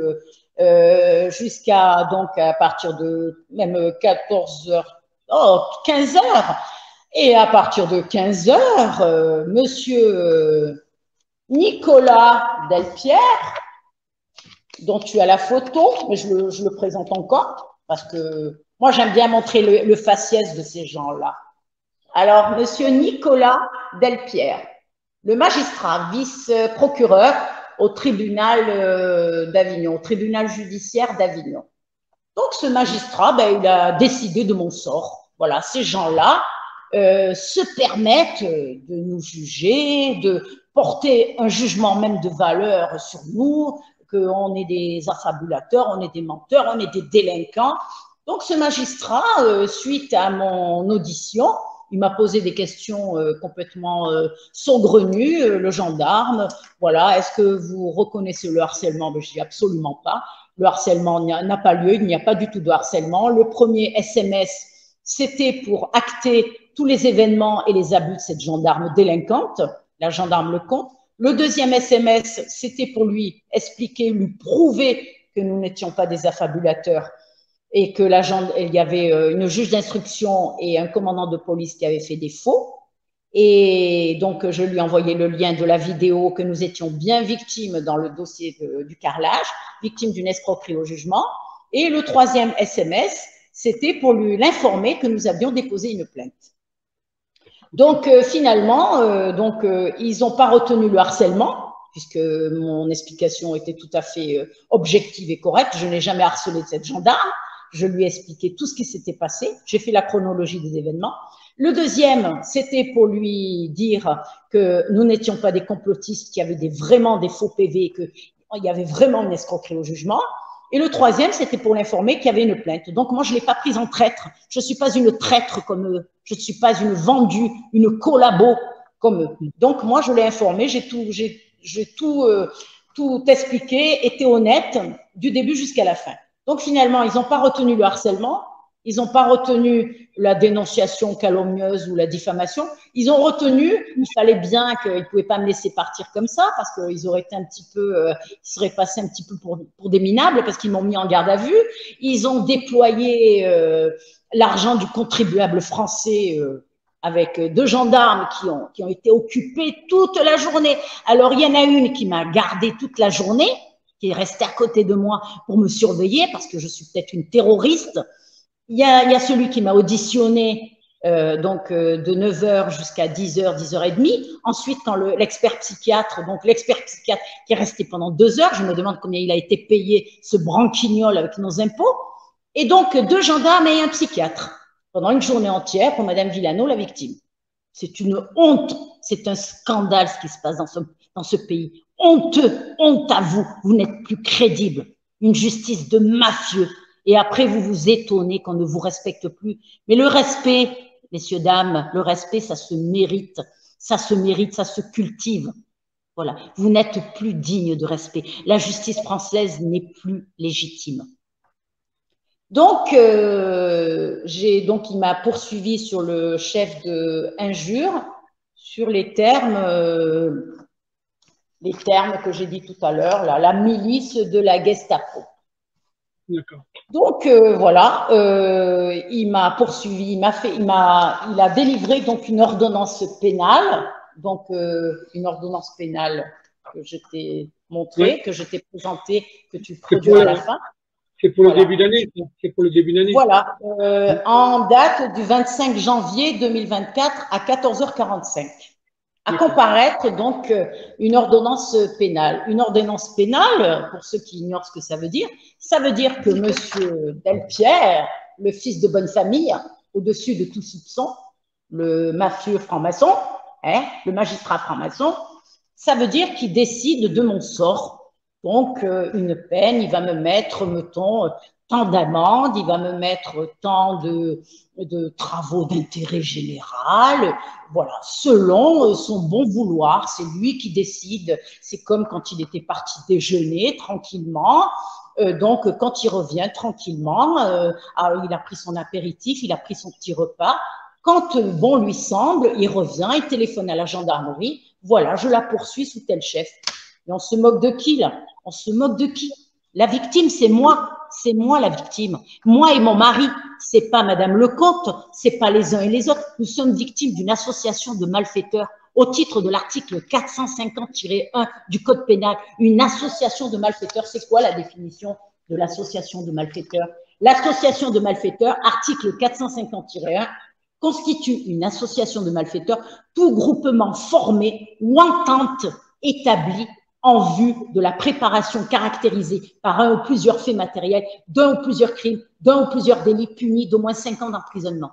jusqu'à donc à partir de même 14 heures, 15 heures. Et à partir de 15 heures, Monsieur Nicolas Delpierre, dont tu as la photo, mais je le présente encore parce que moi j'aime bien montrer le faciès de ces gens-là. Alors, Monsieur Nicolas Delpierre, le magistrat vice-procureur au tribunal d'Avignon, au tribunal judiciaire d'Avignon. Donc, ce magistrat, ben, il a décidé de mon sort. Voilà, ces gens-là se permettent de nous juger, de porter un jugement même de valeur sur nous, qu'on est des affabulateurs, on est des menteurs, on est des délinquants. Donc, ce magistrat, suite à mon audition, il m'a posé des questions complètement saugrenues, le gendarme. Voilà, est-ce que vous reconnaissez le harcèlement? Ben, je dis absolument pas. Le harcèlement n'a pas lieu, il n'y a pas du tout de harcèlement. Le premier SMS, c'était pour acter tous les événements et les abus de cette gendarme délinquante, la gendarme Lecomte. Le deuxième SMS, c'était pour lui expliquer, lui prouver que nous n'étions pas des affabulateurs et que il y avait une juge d'instruction et un commandant de police qui avaient fait des faux. Et donc, je lui ai envoyé le lien de la vidéo que nous étions bien victimes dans le dossier du carrelage, victimes d'une escroquerie au jugement. Et le troisième SMS, c'était pour l'informer que nous avions déposé une plainte. Donc, finalement, ils n'ont pas retenu le harcèlement, puisque mon explication était tout à fait objective et correcte. Je n'ai jamais harcelé cette gendarme. Je lui ai expliqué tout ce qui s'était passé. J'ai fait la chronologie des événements. Le deuxième, c'était pour lui dire que nous n'étions pas des complotistes, qu'il y avait vraiment des faux PV, qu'il y avait vraiment une escroquerie au jugement. Et le troisième, c'était pour l'informer qu'il y avait une plainte. Donc, moi, je ne l'ai pas prise en traître. Je ne suis pas une traître comme eux. Je ne suis pas une vendue, une collabo comme eux. Donc, moi, je l'ai informé. J'ai tout expliqué, été honnête du début jusqu'à la fin. Donc, finalement, ils n'ont pas retenu le harcèlement. Ils n'ont pas retenu la dénonciation calomnieuse ou la diffamation. Ils ont retenu, il fallait bien qu'ils ne pouvaient pas me laisser partir comme ça parce qu'ils auraient été un petit peu, ils seraient passés un petit peu pour des minables parce qu'ils m'ont mis en garde à vue. Ils ont déployé l'argent du contribuable français avec deux gendarmes qui ont été occupés toute la journée. Alors, il y en a une qui m'a gardé toute la journée, qui est restée à côté de moi pour me surveiller parce que je suis peut-être une terroriste. Il y a celui qui m'a auditionné de 9 h jusqu'à 10 h, 10 h 30. Ensuite, quand l'expert psychiatre qui est resté pendant 2 heures, je me demande combien il a été payé, ce branquignol avec nos impôts. Et donc, 2 gendarmes et un psychiatre pendant une journée entière pour Madame Villano, la victime. C'est une honte, c'est un scandale ce qui se passe dans ce pays. Honteux, honte à vous, vous n'êtes plus crédible. Une justice de mafieux. Et après, vous vous étonnez qu'on ne vous respecte plus. Mais le respect, messieurs, dames, le respect, ça se mérite, ça se cultive. Voilà, vous n'êtes plus digne de respect. La justice française n'est plus légitime. Donc, il m'a poursuivi sur le chef de injure, sur les termes que j'ai dit tout à l'heure, la milice de la Gestapo. D'accord. Donc voilà, il m'a poursuivi, il a délivré donc une ordonnance pénale, donc une ordonnance pénale que je t'ai montrée, oui, que je t'ai présentée, que tu produiras à la fin. C'est pour le début d'année. C'est pour le début d'année. Voilà, en date du 25 janvier 2024 à 14 h 45. À comparaître donc une ordonnance pénale. Une ordonnance pénale, pour ceux qui ignorent ce que ça veut dire que Monsieur Delpierre, le fils de bonne famille, au-dessus de tout soupçon, le mafieux franc-maçon, le magistrat franc-maçon, ça veut dire qu'il décide de mon sort. Donc, une peine, il va me mettre, mettons, tant d'amendes, il va me mettre tant de travaux d'intérêt général, voilà, selon son bon vouloir, c'est lui qui décide, c'est comme quand il était parti déjeuner tranquillement, donc quand il revient tranquillement, il a pris son apéritif, il a pris son petit repas, Quand bon lui semble, il revient, il téléphone à la gendarmerie. Voilà, je la poursuis sous tel chef. Et on se moque de qui, là? On se moque de qui? La victime, c'est moi. C'est moi la victime. Moi et mon mari. C'est pas Madame Lecomte. C'est pas les uns et les autres. Nous sommes victimes d'une association de malfaiteurs au titre de l'article 450-1 du Code pénal. Une association de malfaiteurs, c'est quoi la définition de l'association de malfaiteurs? L'association de malfaiteurs, article 450-1, constitue une association de malfaiteurs, tout groupement formé ou entente établie en vue de la préparation caractérisée par un ou plusieurs faits matériels, d'un ou plusieurs crimes, d'un ou plusieurs délits punis d'au moins 5 ans d'emprisonnement.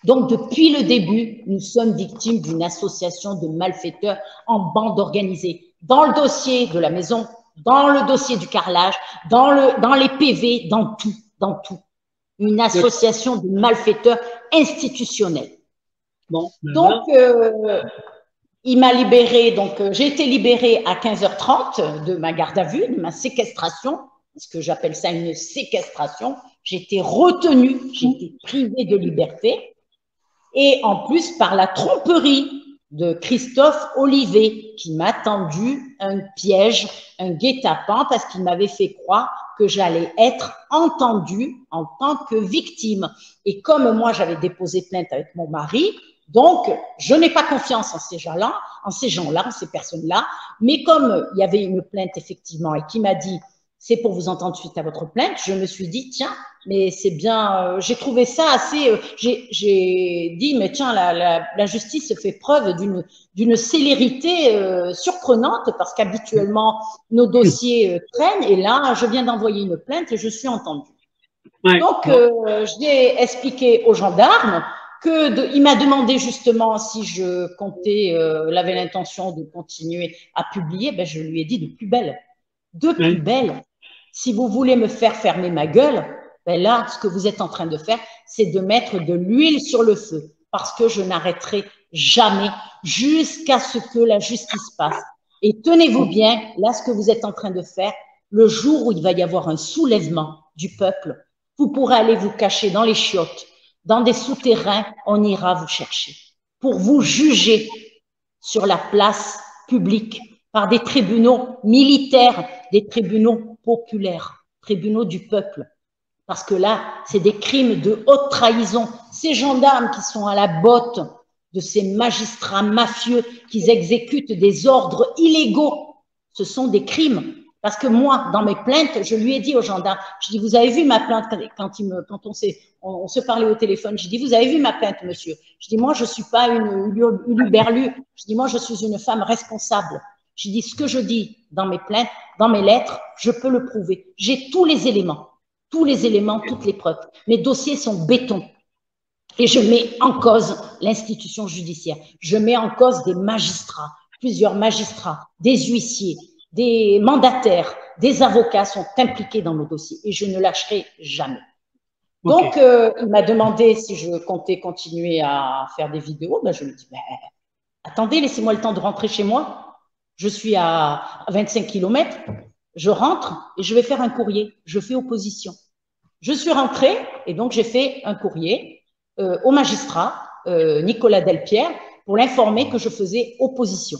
Donc, depuis le début, nous sommes victimes d'une association de malfaiteurs en bande organisée. Dans le dossier de la maison, dans le dossier du carrelage, dans les PV, dans tout. Une association de malfaiteurs institutionnels. Bon, donc, il m'a libéré, donc j'ai été libérée à 15h30 de ma garde à vue, de ma séquestration, parce que j'appelle ça une séquestration. J'ai été retenue, j'ai été privée de liberté. Et en plus, par la tromperie de Christophe Olivet, qui m'a tendu un piège, un guet-apens, parce qu'il m'avait fait croire que j'allais être entendue en tant que victime. Et comme moi, j'avais déposé plainte avec mon mari, donc je n'ai pas confiance en ces gens-là, en ces personnes-là. Mais comme il y avait une plainte effectivement et qui m'a dit c'est pour vous entendre suite à votre plainte, je me suis dit tiens, mais c'est bien, j'ai trouvé ça assez, j'ai dit mais tiens, la justice fait preuve d'une célérité surprenante parce qu'habituellement nos dossiers traînent et là je viens d'envoyer une plainte et je suis entendue. Ouais. Donc j'ai expliqué aux gendarmes il m'a demandé justement si je comptais, avait l'intention de continuer à publier, ben je lui ai dit de plus belle. De plus belle. Si vous voulez me faire fermer ma gueule, ben là, ce que vous êtes en train de faire, c'est de mettre de l'huile sur le feu parce que je n'arrêterai jamais jusqu'à ce que la justice passe. Et tenez-vous bien, là, ce que vous êtes en train de faire, le jour où il va y avoir un soulèvement du peuple, vous pourrez aller vous cacher dans les chiottes, dans des souterrains, on ira vous chercher pour vous juger sur la place publique par des tribunaux militaires, des tribunaux populaires, tribunaux du peuple. Parce que là, c'est des crimes de haute trahison. Ces gendarmes qui sont à la botte de ces magistrats mafieux qui exécutent des ordres illégaux, ce sont des crimes. Parce que moi, dans mes plaintes, je lui ai dit aux gendarmes, je dis, vous avez vu ma plainte quand on se parlait au téléphone, je dis, vous avez vu ma plainte, monsieur? Je dis, moi, je suis pas une uluberlue. Je dis, moi, je suis une femme responsable. Je dis, ce que je dis dans mes plaintes, dans mes lettres, je peux le prouver. J'ai tous les éléments, toutes les preuves. Mes dossiers sont béton. Et je mets en cause l'institution judiciaire. Je mets en cause des magistrats, plusieurs magistrats, des huissiers, des mandataires, des avocats sont impliqués dans nos dossiers et je ne lâcherai jamais. Donc, il m'a demandé si je comptais continuer à faire des vidéos. Ben, je lui ai dit, attendez, laissez-moi le temps de rentrer chez moi. Je suis à 25 km. Je rentre et je vais faire un courrier. Je fais opposition. Je suis rentrée et donc j'ai fait un courrier au magistrat Nicolas Delpierre pour l'informer que je faisais opposition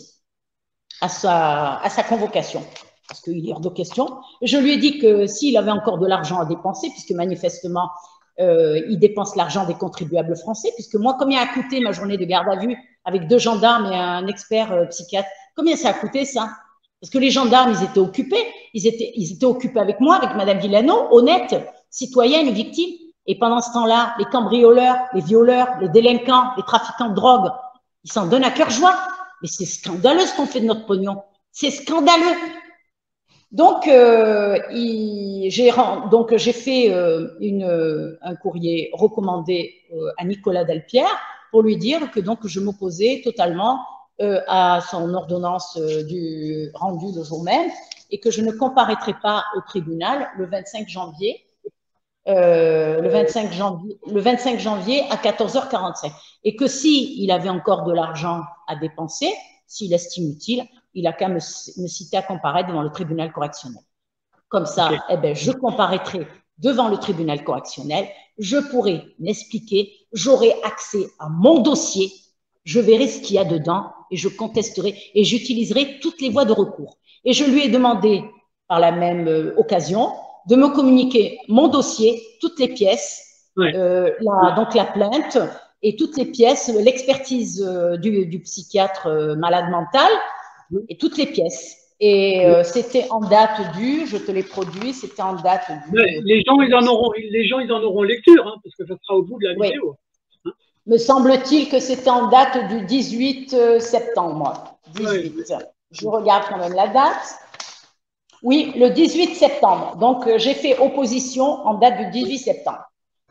à sa convocation, parce qu'il est hors de question. Je lui ai dit que s'il avait encore de l'argent à dépenser, puisque manifestement, il dépense l'argent des contribuables français, puisque moi, combien a coûté ma journée de garde à vue avec 2 gendarmes et un expert psychiatre? Combien ça a coûté, ça? Parce que les gendarmes, ils étaient occupés. Ils étaient occupés avec moi, avec Madame Villano, honnête, citoyenne, victime. Et pendant ce temps-là, les cambrioleurs, les violeurs, les délinquants, les trafiquants de drogue, ils s'en donnent à cœur joie. Mais c'est scandaleux ce qu'on fait de notre pognon. C'est scandaleux. Donc, j'ai fait un courrier recommandé à Nicolas Delpierre pour lui dire que donc je m'opposais totalement à son ordonnance rendue le jour même et que je ne comparaîtrais pas au tribunal le 25 janvier. Le 25 janvier à 14h45. Et que s'il avait encore de l'argent à dépenser, s'il estime utile, il a qu'à me citer à comparaître devant le tribunal correctionnel. Comme ça, je comparaîtrai devant le tribunal correctionnel je pourrai m'expliquer, j'aurai accès à mon dossier, je verrai ce qu'il y a dedans et je contesterai et j'utiliserai toutes les voies de recours. Et je lui ai demandé, par la même occasion, de me communiquer mon dossier, toutes les pièces, donc la plainte et toutes les pièces, l'expertise du psychiatre malade mental et toutes les pièces. Et c'était en date du, je te l'ai produit, c'était en date du… Les gens, ils en auront lecture, hein, parce que ça sera au bout de la vidéo. Hein. Me semble-t-il que c'était en date du 18 septembre. 18. Je regarde quand même la date. Oui, le 18 septembre. Donc, j'ai fait opposition en date du 18 septembre.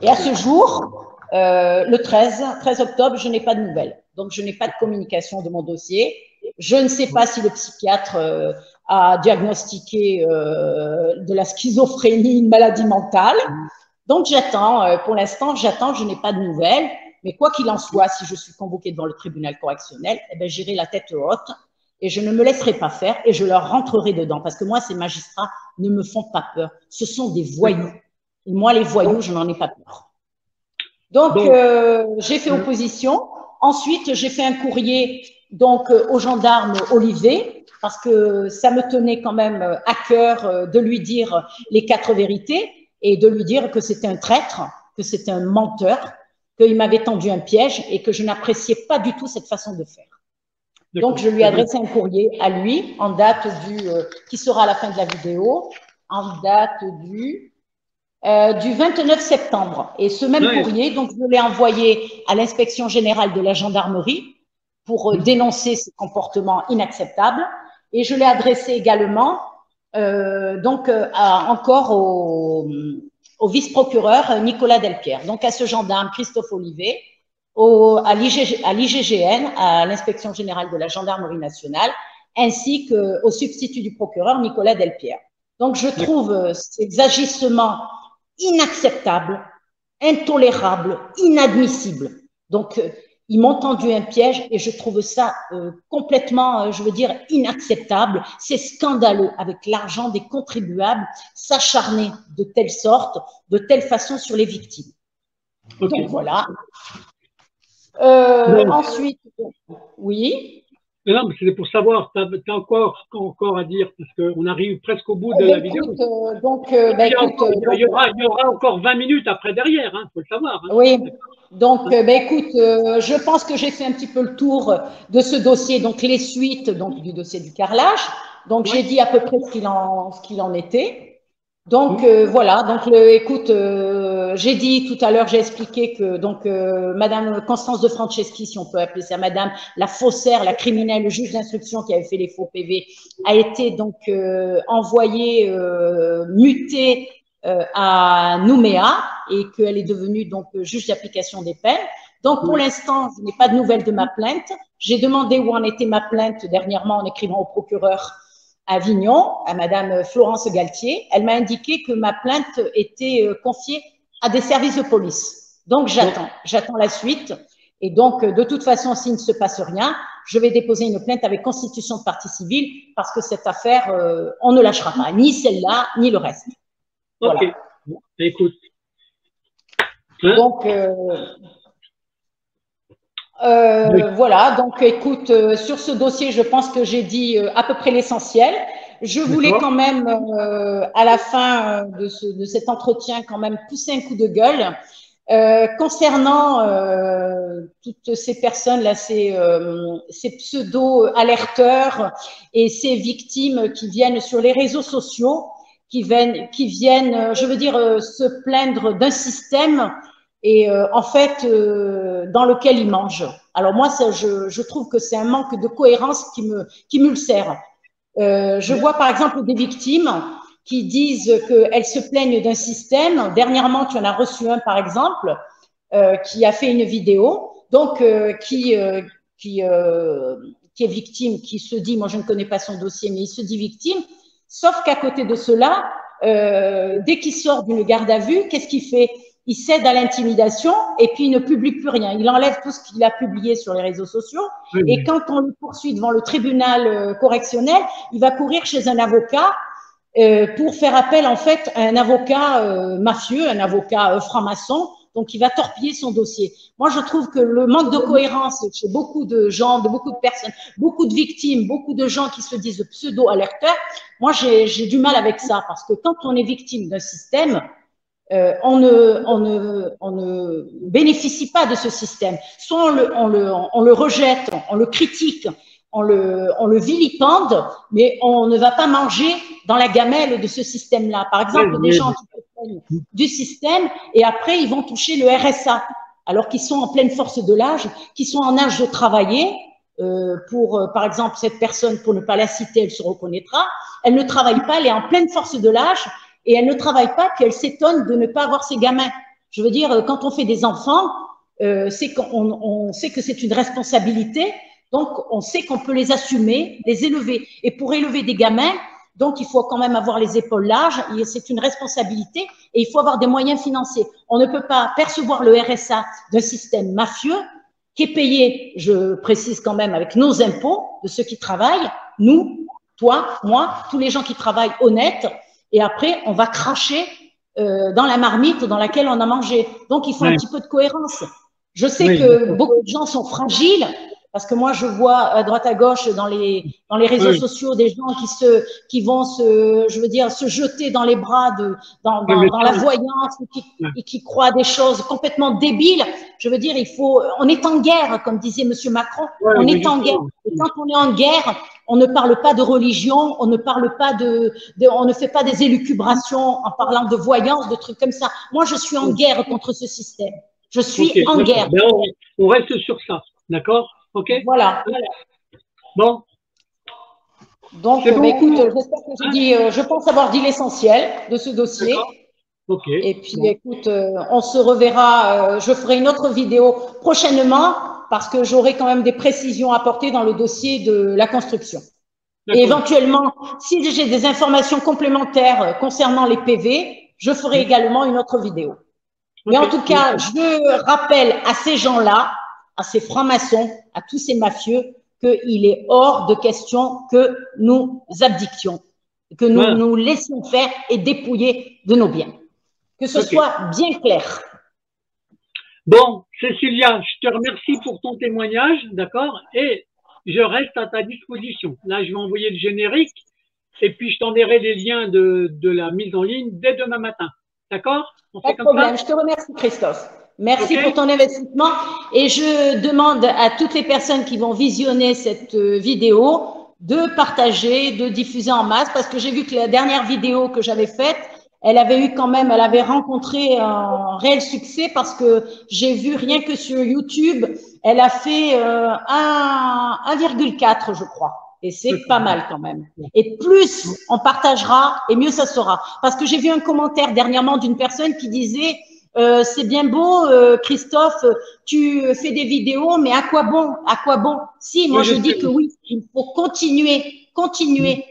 Et à ce jour, le 13 octobre, je n'ai pas de nouvelles. Donc, je n'ai pas de communication de mon dossier. Je ne sais pas si le psychiatre a diagnostiqué de la schizophrénie, une maladie mentale. Donc, j'attends. Pour l'instant, j'attends. Je n'ai pas de nouvelles. Mais quoi qu'il en soit, si je suis convoquée devant le tribunal correctionnel, eh ben, j'irai la tête haute et je ne me laisserai pas faire et je leur rentrerai dedans. Parce que moi, ces magistrats ne me font pas peur. Ce sont des voyous. Et moi, les voyous, je n'en ai pas peur. Donc, j'ai fait opposition. Ensuite, j'ai fait un courrier donc au gendarme Olivier, parce que ça me tenait quand même à cœur de lui dire les 4 vérités et de lui dire que c'était un traître, que c'était un menteur, qu'il m'avait tendu un piège et que je n'appréciais pas du tout cette façon de faire. Donc, je lui ai adressé un courrier à lui en date qui sera à la fin de la vidéo, en date du 29 septembre. Et ce même courrier, donc, je l'ai envoyé à l'inspection générale de la gendarmerie pour dénoncer ces comportements inacceptables. Et je l'ai adressé également encore au vice-procureur Nicolas Delpierre, donc à ce gendarme Christophe Olivet, à l'IGGN, à l'inspection générale de la gendarmerie nationale, ainsi qu'au substitut du procureur Nicolas Delpierre. Donc, je trouve ces agissements inacceptables, intolérables, inadmissibles. Donc, ils m'ont tendu un piège et je trouve ça complètement, je veux dire, inacceptable. C'est scandaleux avec l'argent des contribuables s'acharner de telle sorte, de telle façon sur les victimes. Okay. Donc, voilà. Ensuite, oui. Non, mais c'était pour savoir, tu as encore à dire, parce qu'on arrive presque au bout de la vidéo. Il y aura encore 20 minutes après derrière, il faut le savoir. Hein. Oui, donc écoute, je pense que j'ai fait un petit peu le tour de ce dossier, donc les suites donc, du dossier du carrelage. Donc j'ai dit à peu près ce qu'il en était. Donc voilà, donc écoute, j'ai dit tout à l'heure, j'ai expliqué que donc Madame Constance de Franceschi, si on peut appeler ça Madame la faussaire, la criminelle, le juge d'instruction qui avait fait les faux PV, a été donc envoyée, mutée à Nouméa et qu'elle est devenue donc juge d'application des peines. Donc pour l'instant, je n'ai pas de nouvelles de ma plainte. J'ai demandé où en était ma plainte dernièrement en écrivant au procureur à Avignon, à Madame Florence Galtier. Elle m'a indiqué que ma plainte était confiée à des services de police. Donc, j'attends la suite. Et donc, de toute façon, s'il ne se passe rien, je vais déposer une plainte avec constitution de partie civile parce que cette affaire, on ne lâchera pas, ni celle-là, ni le reste. Voilà. Ok, bon, écoute. Hein? Donc, voilà, donc écoute, sur ce dossier, je pense que j'ai dit à peu près l'essentiel. Je voulais quand même, à la fin de cet entretien, quand même pousser un coup de gueule concernant toutes ces personnes-là, ces pseudo-alerteurs et ces victimes qui viennent sur les réseaux sociaux, qui viennent, je veux dire, se plaindre d'un système et en fait, dans lequel ils mangent. Alors moi, je trouve que c'est un manque de cohérence qui m'ulcère. Je vois par exemple des victimes qui disent qu'elles se plaignent d'un système. Dernièrement, tu en as reçu un par exemple, qui a fait une vidéo, donc qui est victime, qui se dit, moi je ne connais pas son dossier, mais il se dit victime, sauf qu'à côté de cela, dès qu'il sort d'une garde à vue, qu'est-ce qu'il fait? Il cède à l'intimidation et puis il ne publie plus rien. Il enlève tout ce qu'il a publié sur les réseaux sociaux. Oui. Et quand on le poursuit devant le tribunal correctionnel, il va courir chez un avocat pour faire appel en fait à un avocat mafieux, un avocat franc-maçon, donc il va torpiller son dossier. Moi, je trouve que le manque de cohérence chez beaucoup de gens, de beaucoup de personnes, beaucoup de victimes, beaucoup de gens qui se disent pseudo-alerteurs, moi, j'ai du mal avec ça parce que quand on est victime d'un système, on ne bénéficie pas de ce système. Soit on le rejette, on le critique, on le vilipende, mais on ne va pas manger dans la gamelle de ce système-là. Par exemple, des gens qui se plaignent du système et après, ils vont toucher le RSA, alors qu'ils sont en pleine force de l'âge, qui sont en âge de travailler. Par exemple, cette personne, pour ne pas la citer, elle se reconnaîtra, elle ne travaille pas, elle est en pleine force de l'âge, et elle ne travaille pas, puis elle s'étonne de ne pas avoir ses gamins. Je veux dire, quand on fait des enfants, c'est qu'on sait que c'est une responsabilité, donc on sait qu'on peut les assumer, les élever. Et pour élever des gamins, donc il faut quand même avoir les épaules larges, c'est une responsabilité, et il faut avoir des moyens financiers. On ne peut pas percevoir le RSA d'un système mafieux qui est payé, je précise quand même, avec nos impôts, de ceux qui travaillent, nous, toi, moi, tous les gens qui travaillent honnêtes, et après, on va cracher dans la marmite dans laquelle on a mangé. Donc, il faut un petit peu de cohérence. Je sais que beaucoup de gens sont fragiles, parce que moi, je vois à droite à gauche dans les réseaux sociaux des gens qui vont je veux dire, se jeter dans les bras dans la voyance et qui croient à des choses complètement débiles. Je veux dire, on est en guerre, comme disait Monsieur Macron, on est en guerre. Et quand on est en guerre, on ne parle pas de religion, on ne parle pas on ne fait pas des élucubrations en parlant de voyance, de trucs comme ça. Moi, je suis en guerre contre ce système. Je suis en guerre. Ben, on reste sur ça, d'accord? Ok. Voilà. Bon. Donc, bon. Écoute, j'espère que je pense avoir dit l'essentiel de ce dossier. Ok. Et puis, écoute, on se reverra. Je ferai une autre vidéo prochainement parce que j'aurai quand même des précisions à apporter dans le dossier de la construction. Et éventuellement, si j'ai des informations complémentaires concernant les PV, je ferai également une autre vidéo. Mais en tout cas, je rappelle à ces gens-là, à ces francs-maçons, à tous ces mafieux, qu'il est hors de question que nous abdiquions, que nous nous laissions faire et dépouiller de nos biens. Que ce soit bien clair. Bon, Cécilia, je te remercie pour ton témoignage, d'accord? Et je reste à ta disposition. Là, je vais envoyer le générique et puis je t'enverrai les liens de la mise en ligne dès demain matin. D'accord? Pas de problème. Je te remercie, Christophe. Merci pour ton investissement et je demande à toutes les personnes qui vont visionner cette vidéo de partager, de diffuser en masse parce que j'ai vu que la dernière vidéo que j'avais faite, elle avait rencontré un réel succès parce que j'ai vu rien que sur YouTube, elle a fait 1,4, je crois. Et c'est pas mal quand même. Et plus on partagera, et mieux ça sera. Parce que j'ai vu un commentaire dernièrement d'une personne qui disait c'est bien beau, Christophe, tu fais des vidéos, mais à quoi bon? À quoi bon? Si, moi je dis que oui, il faut continuer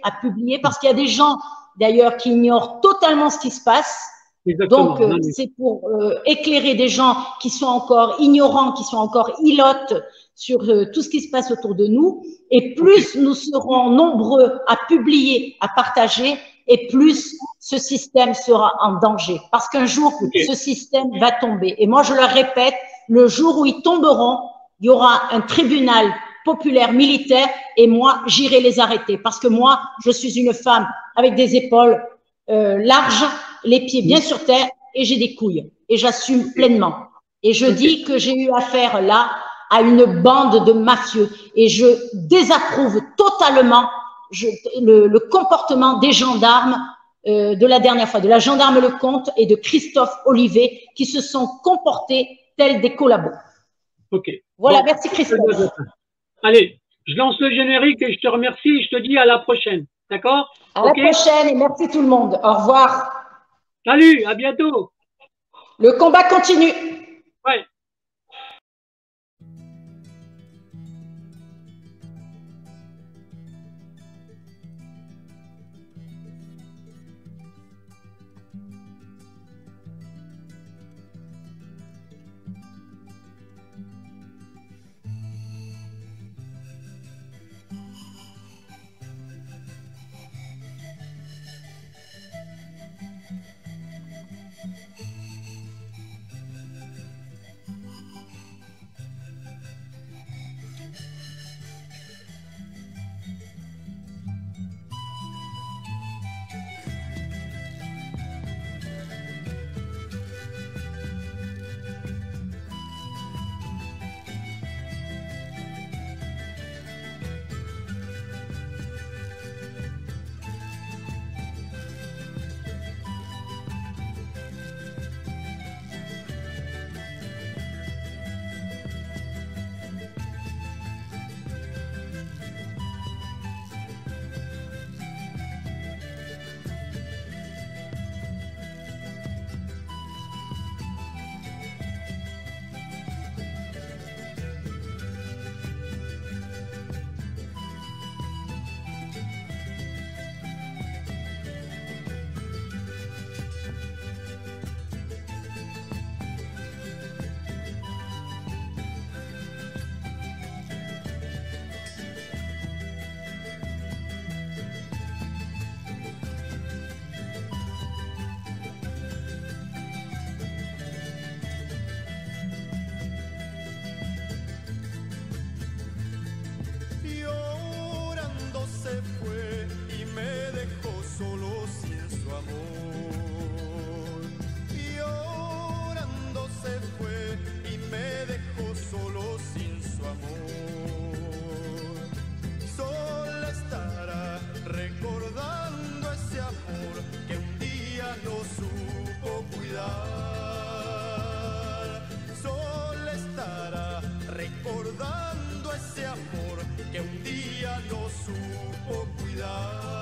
à publier parce qu'il y a des gens d'ailleurs qui ignorent totalement ce qui se passe. Exactement. Donc, c'est pour éclairer des gens qui sont encore ignorants, qui sont encore ilotes sur tout ce qui se passe autour de nous. Et plus nous serons nombreux à publier, à partager, et plus ce système sera en danger. Parce qu'un jour, ce système va tomber. Et moi, je le répète, le jour où ils tomberont, il y aura un tribunal populaire militaire et moi, j'irai les arrêter. Parce que moi, je suis une femme avec des épaules larges, les pieds bien sur terre et j'ai des couilles. Et j'assume pleinement. Et je dis que j'ai eu affaire là à une bande de mafieux. Et je désapprouve totalement le comportement des gendarmes de la dernière fois, de la gendarme Lecomte et de Christophe Olivet, qui se sont comportés tels des collabos. Voilà, bon, merci Christophe. Allez, je lance le générique et je te remercie et je te dis à la prochaine. D'accord? À la prochaine et merci tout le monde. Au revoir. Salut, à bientôt. Le combat continue. Ouais. recordando ese amor que un día no supo cuidar.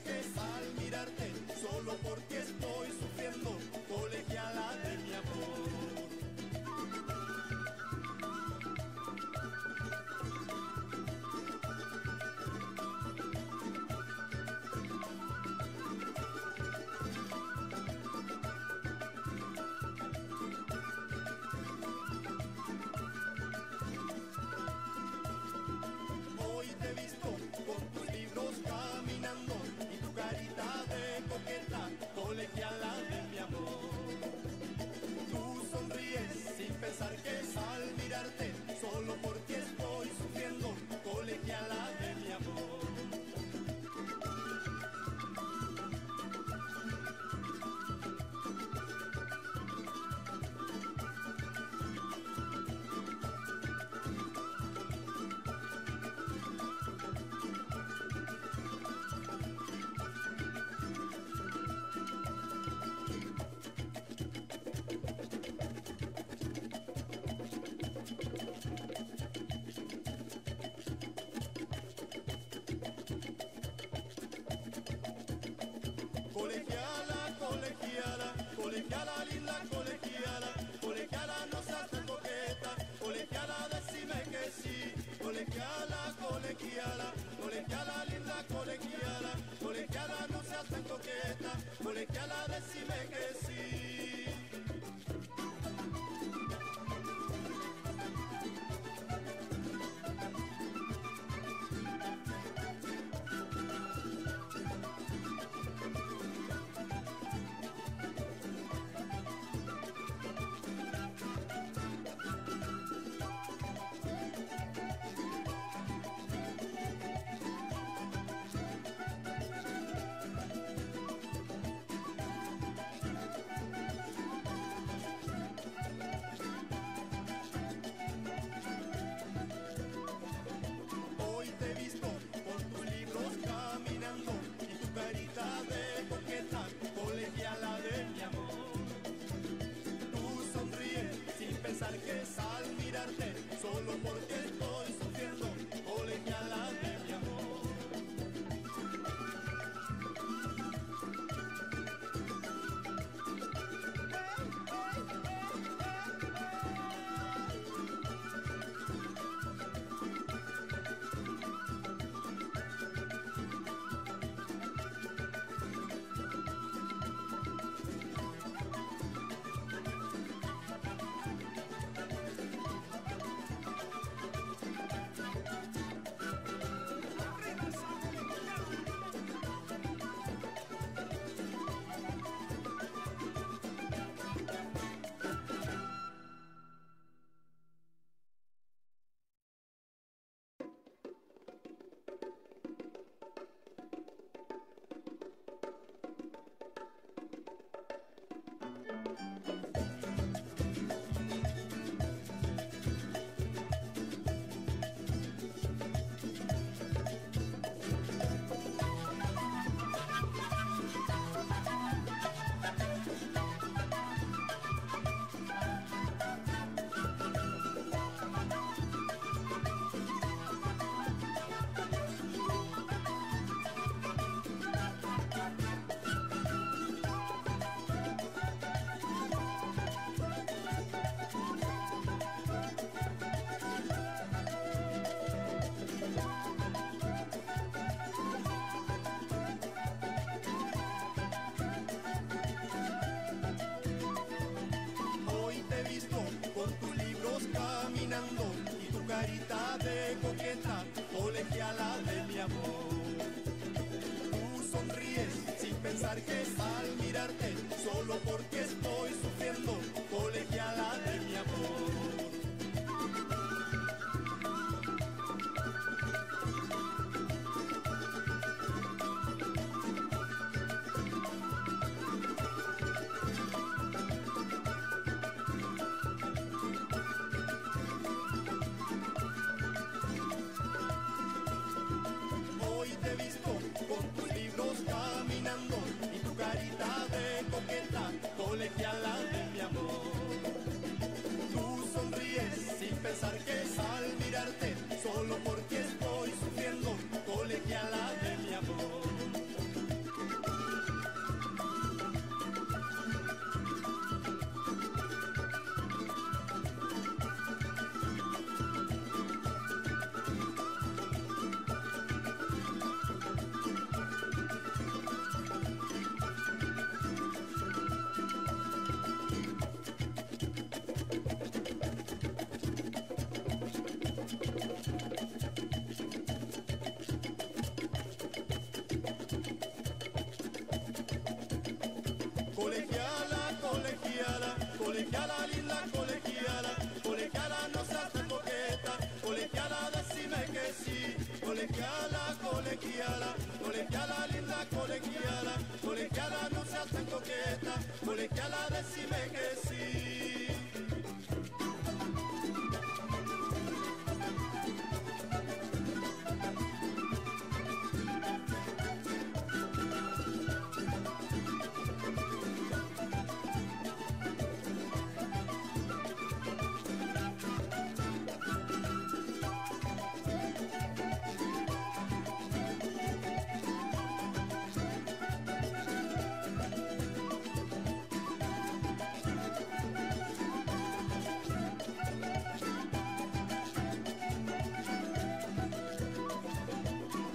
que es al mirarte, solo porque estoy sufriendo, colegiala de mi amor. Hoy te he visto con tus libros caminando y tu carita de coqueta, colegiala de mi amor. Tú sonríes sin pensar que es al mirarte, solo porque estoy sufriendo, colegiala de mi amor. Colegiala, colegiala, colegiala linda, colegiala, colegiala no seas tan coqueta, colegiala decime que sí, colegiala, colegiala, colegiala linda, colegiala, colegiala no seas tan coqueta, colegiala decime que sí. colegiala, colegiala, colegiala linda, colegiala no seas tan coqueta, colegiala decime que sí, colegiala, colegiala linda, colegiala no seas tan coqueta, colegiala decime que sí.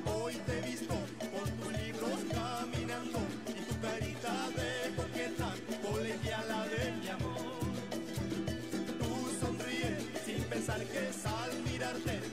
Hoy te he visto con tus libros caminando y tu carita de coqueta, colegiala de mi amor. Tú sonríes sin pensar que es al mirarte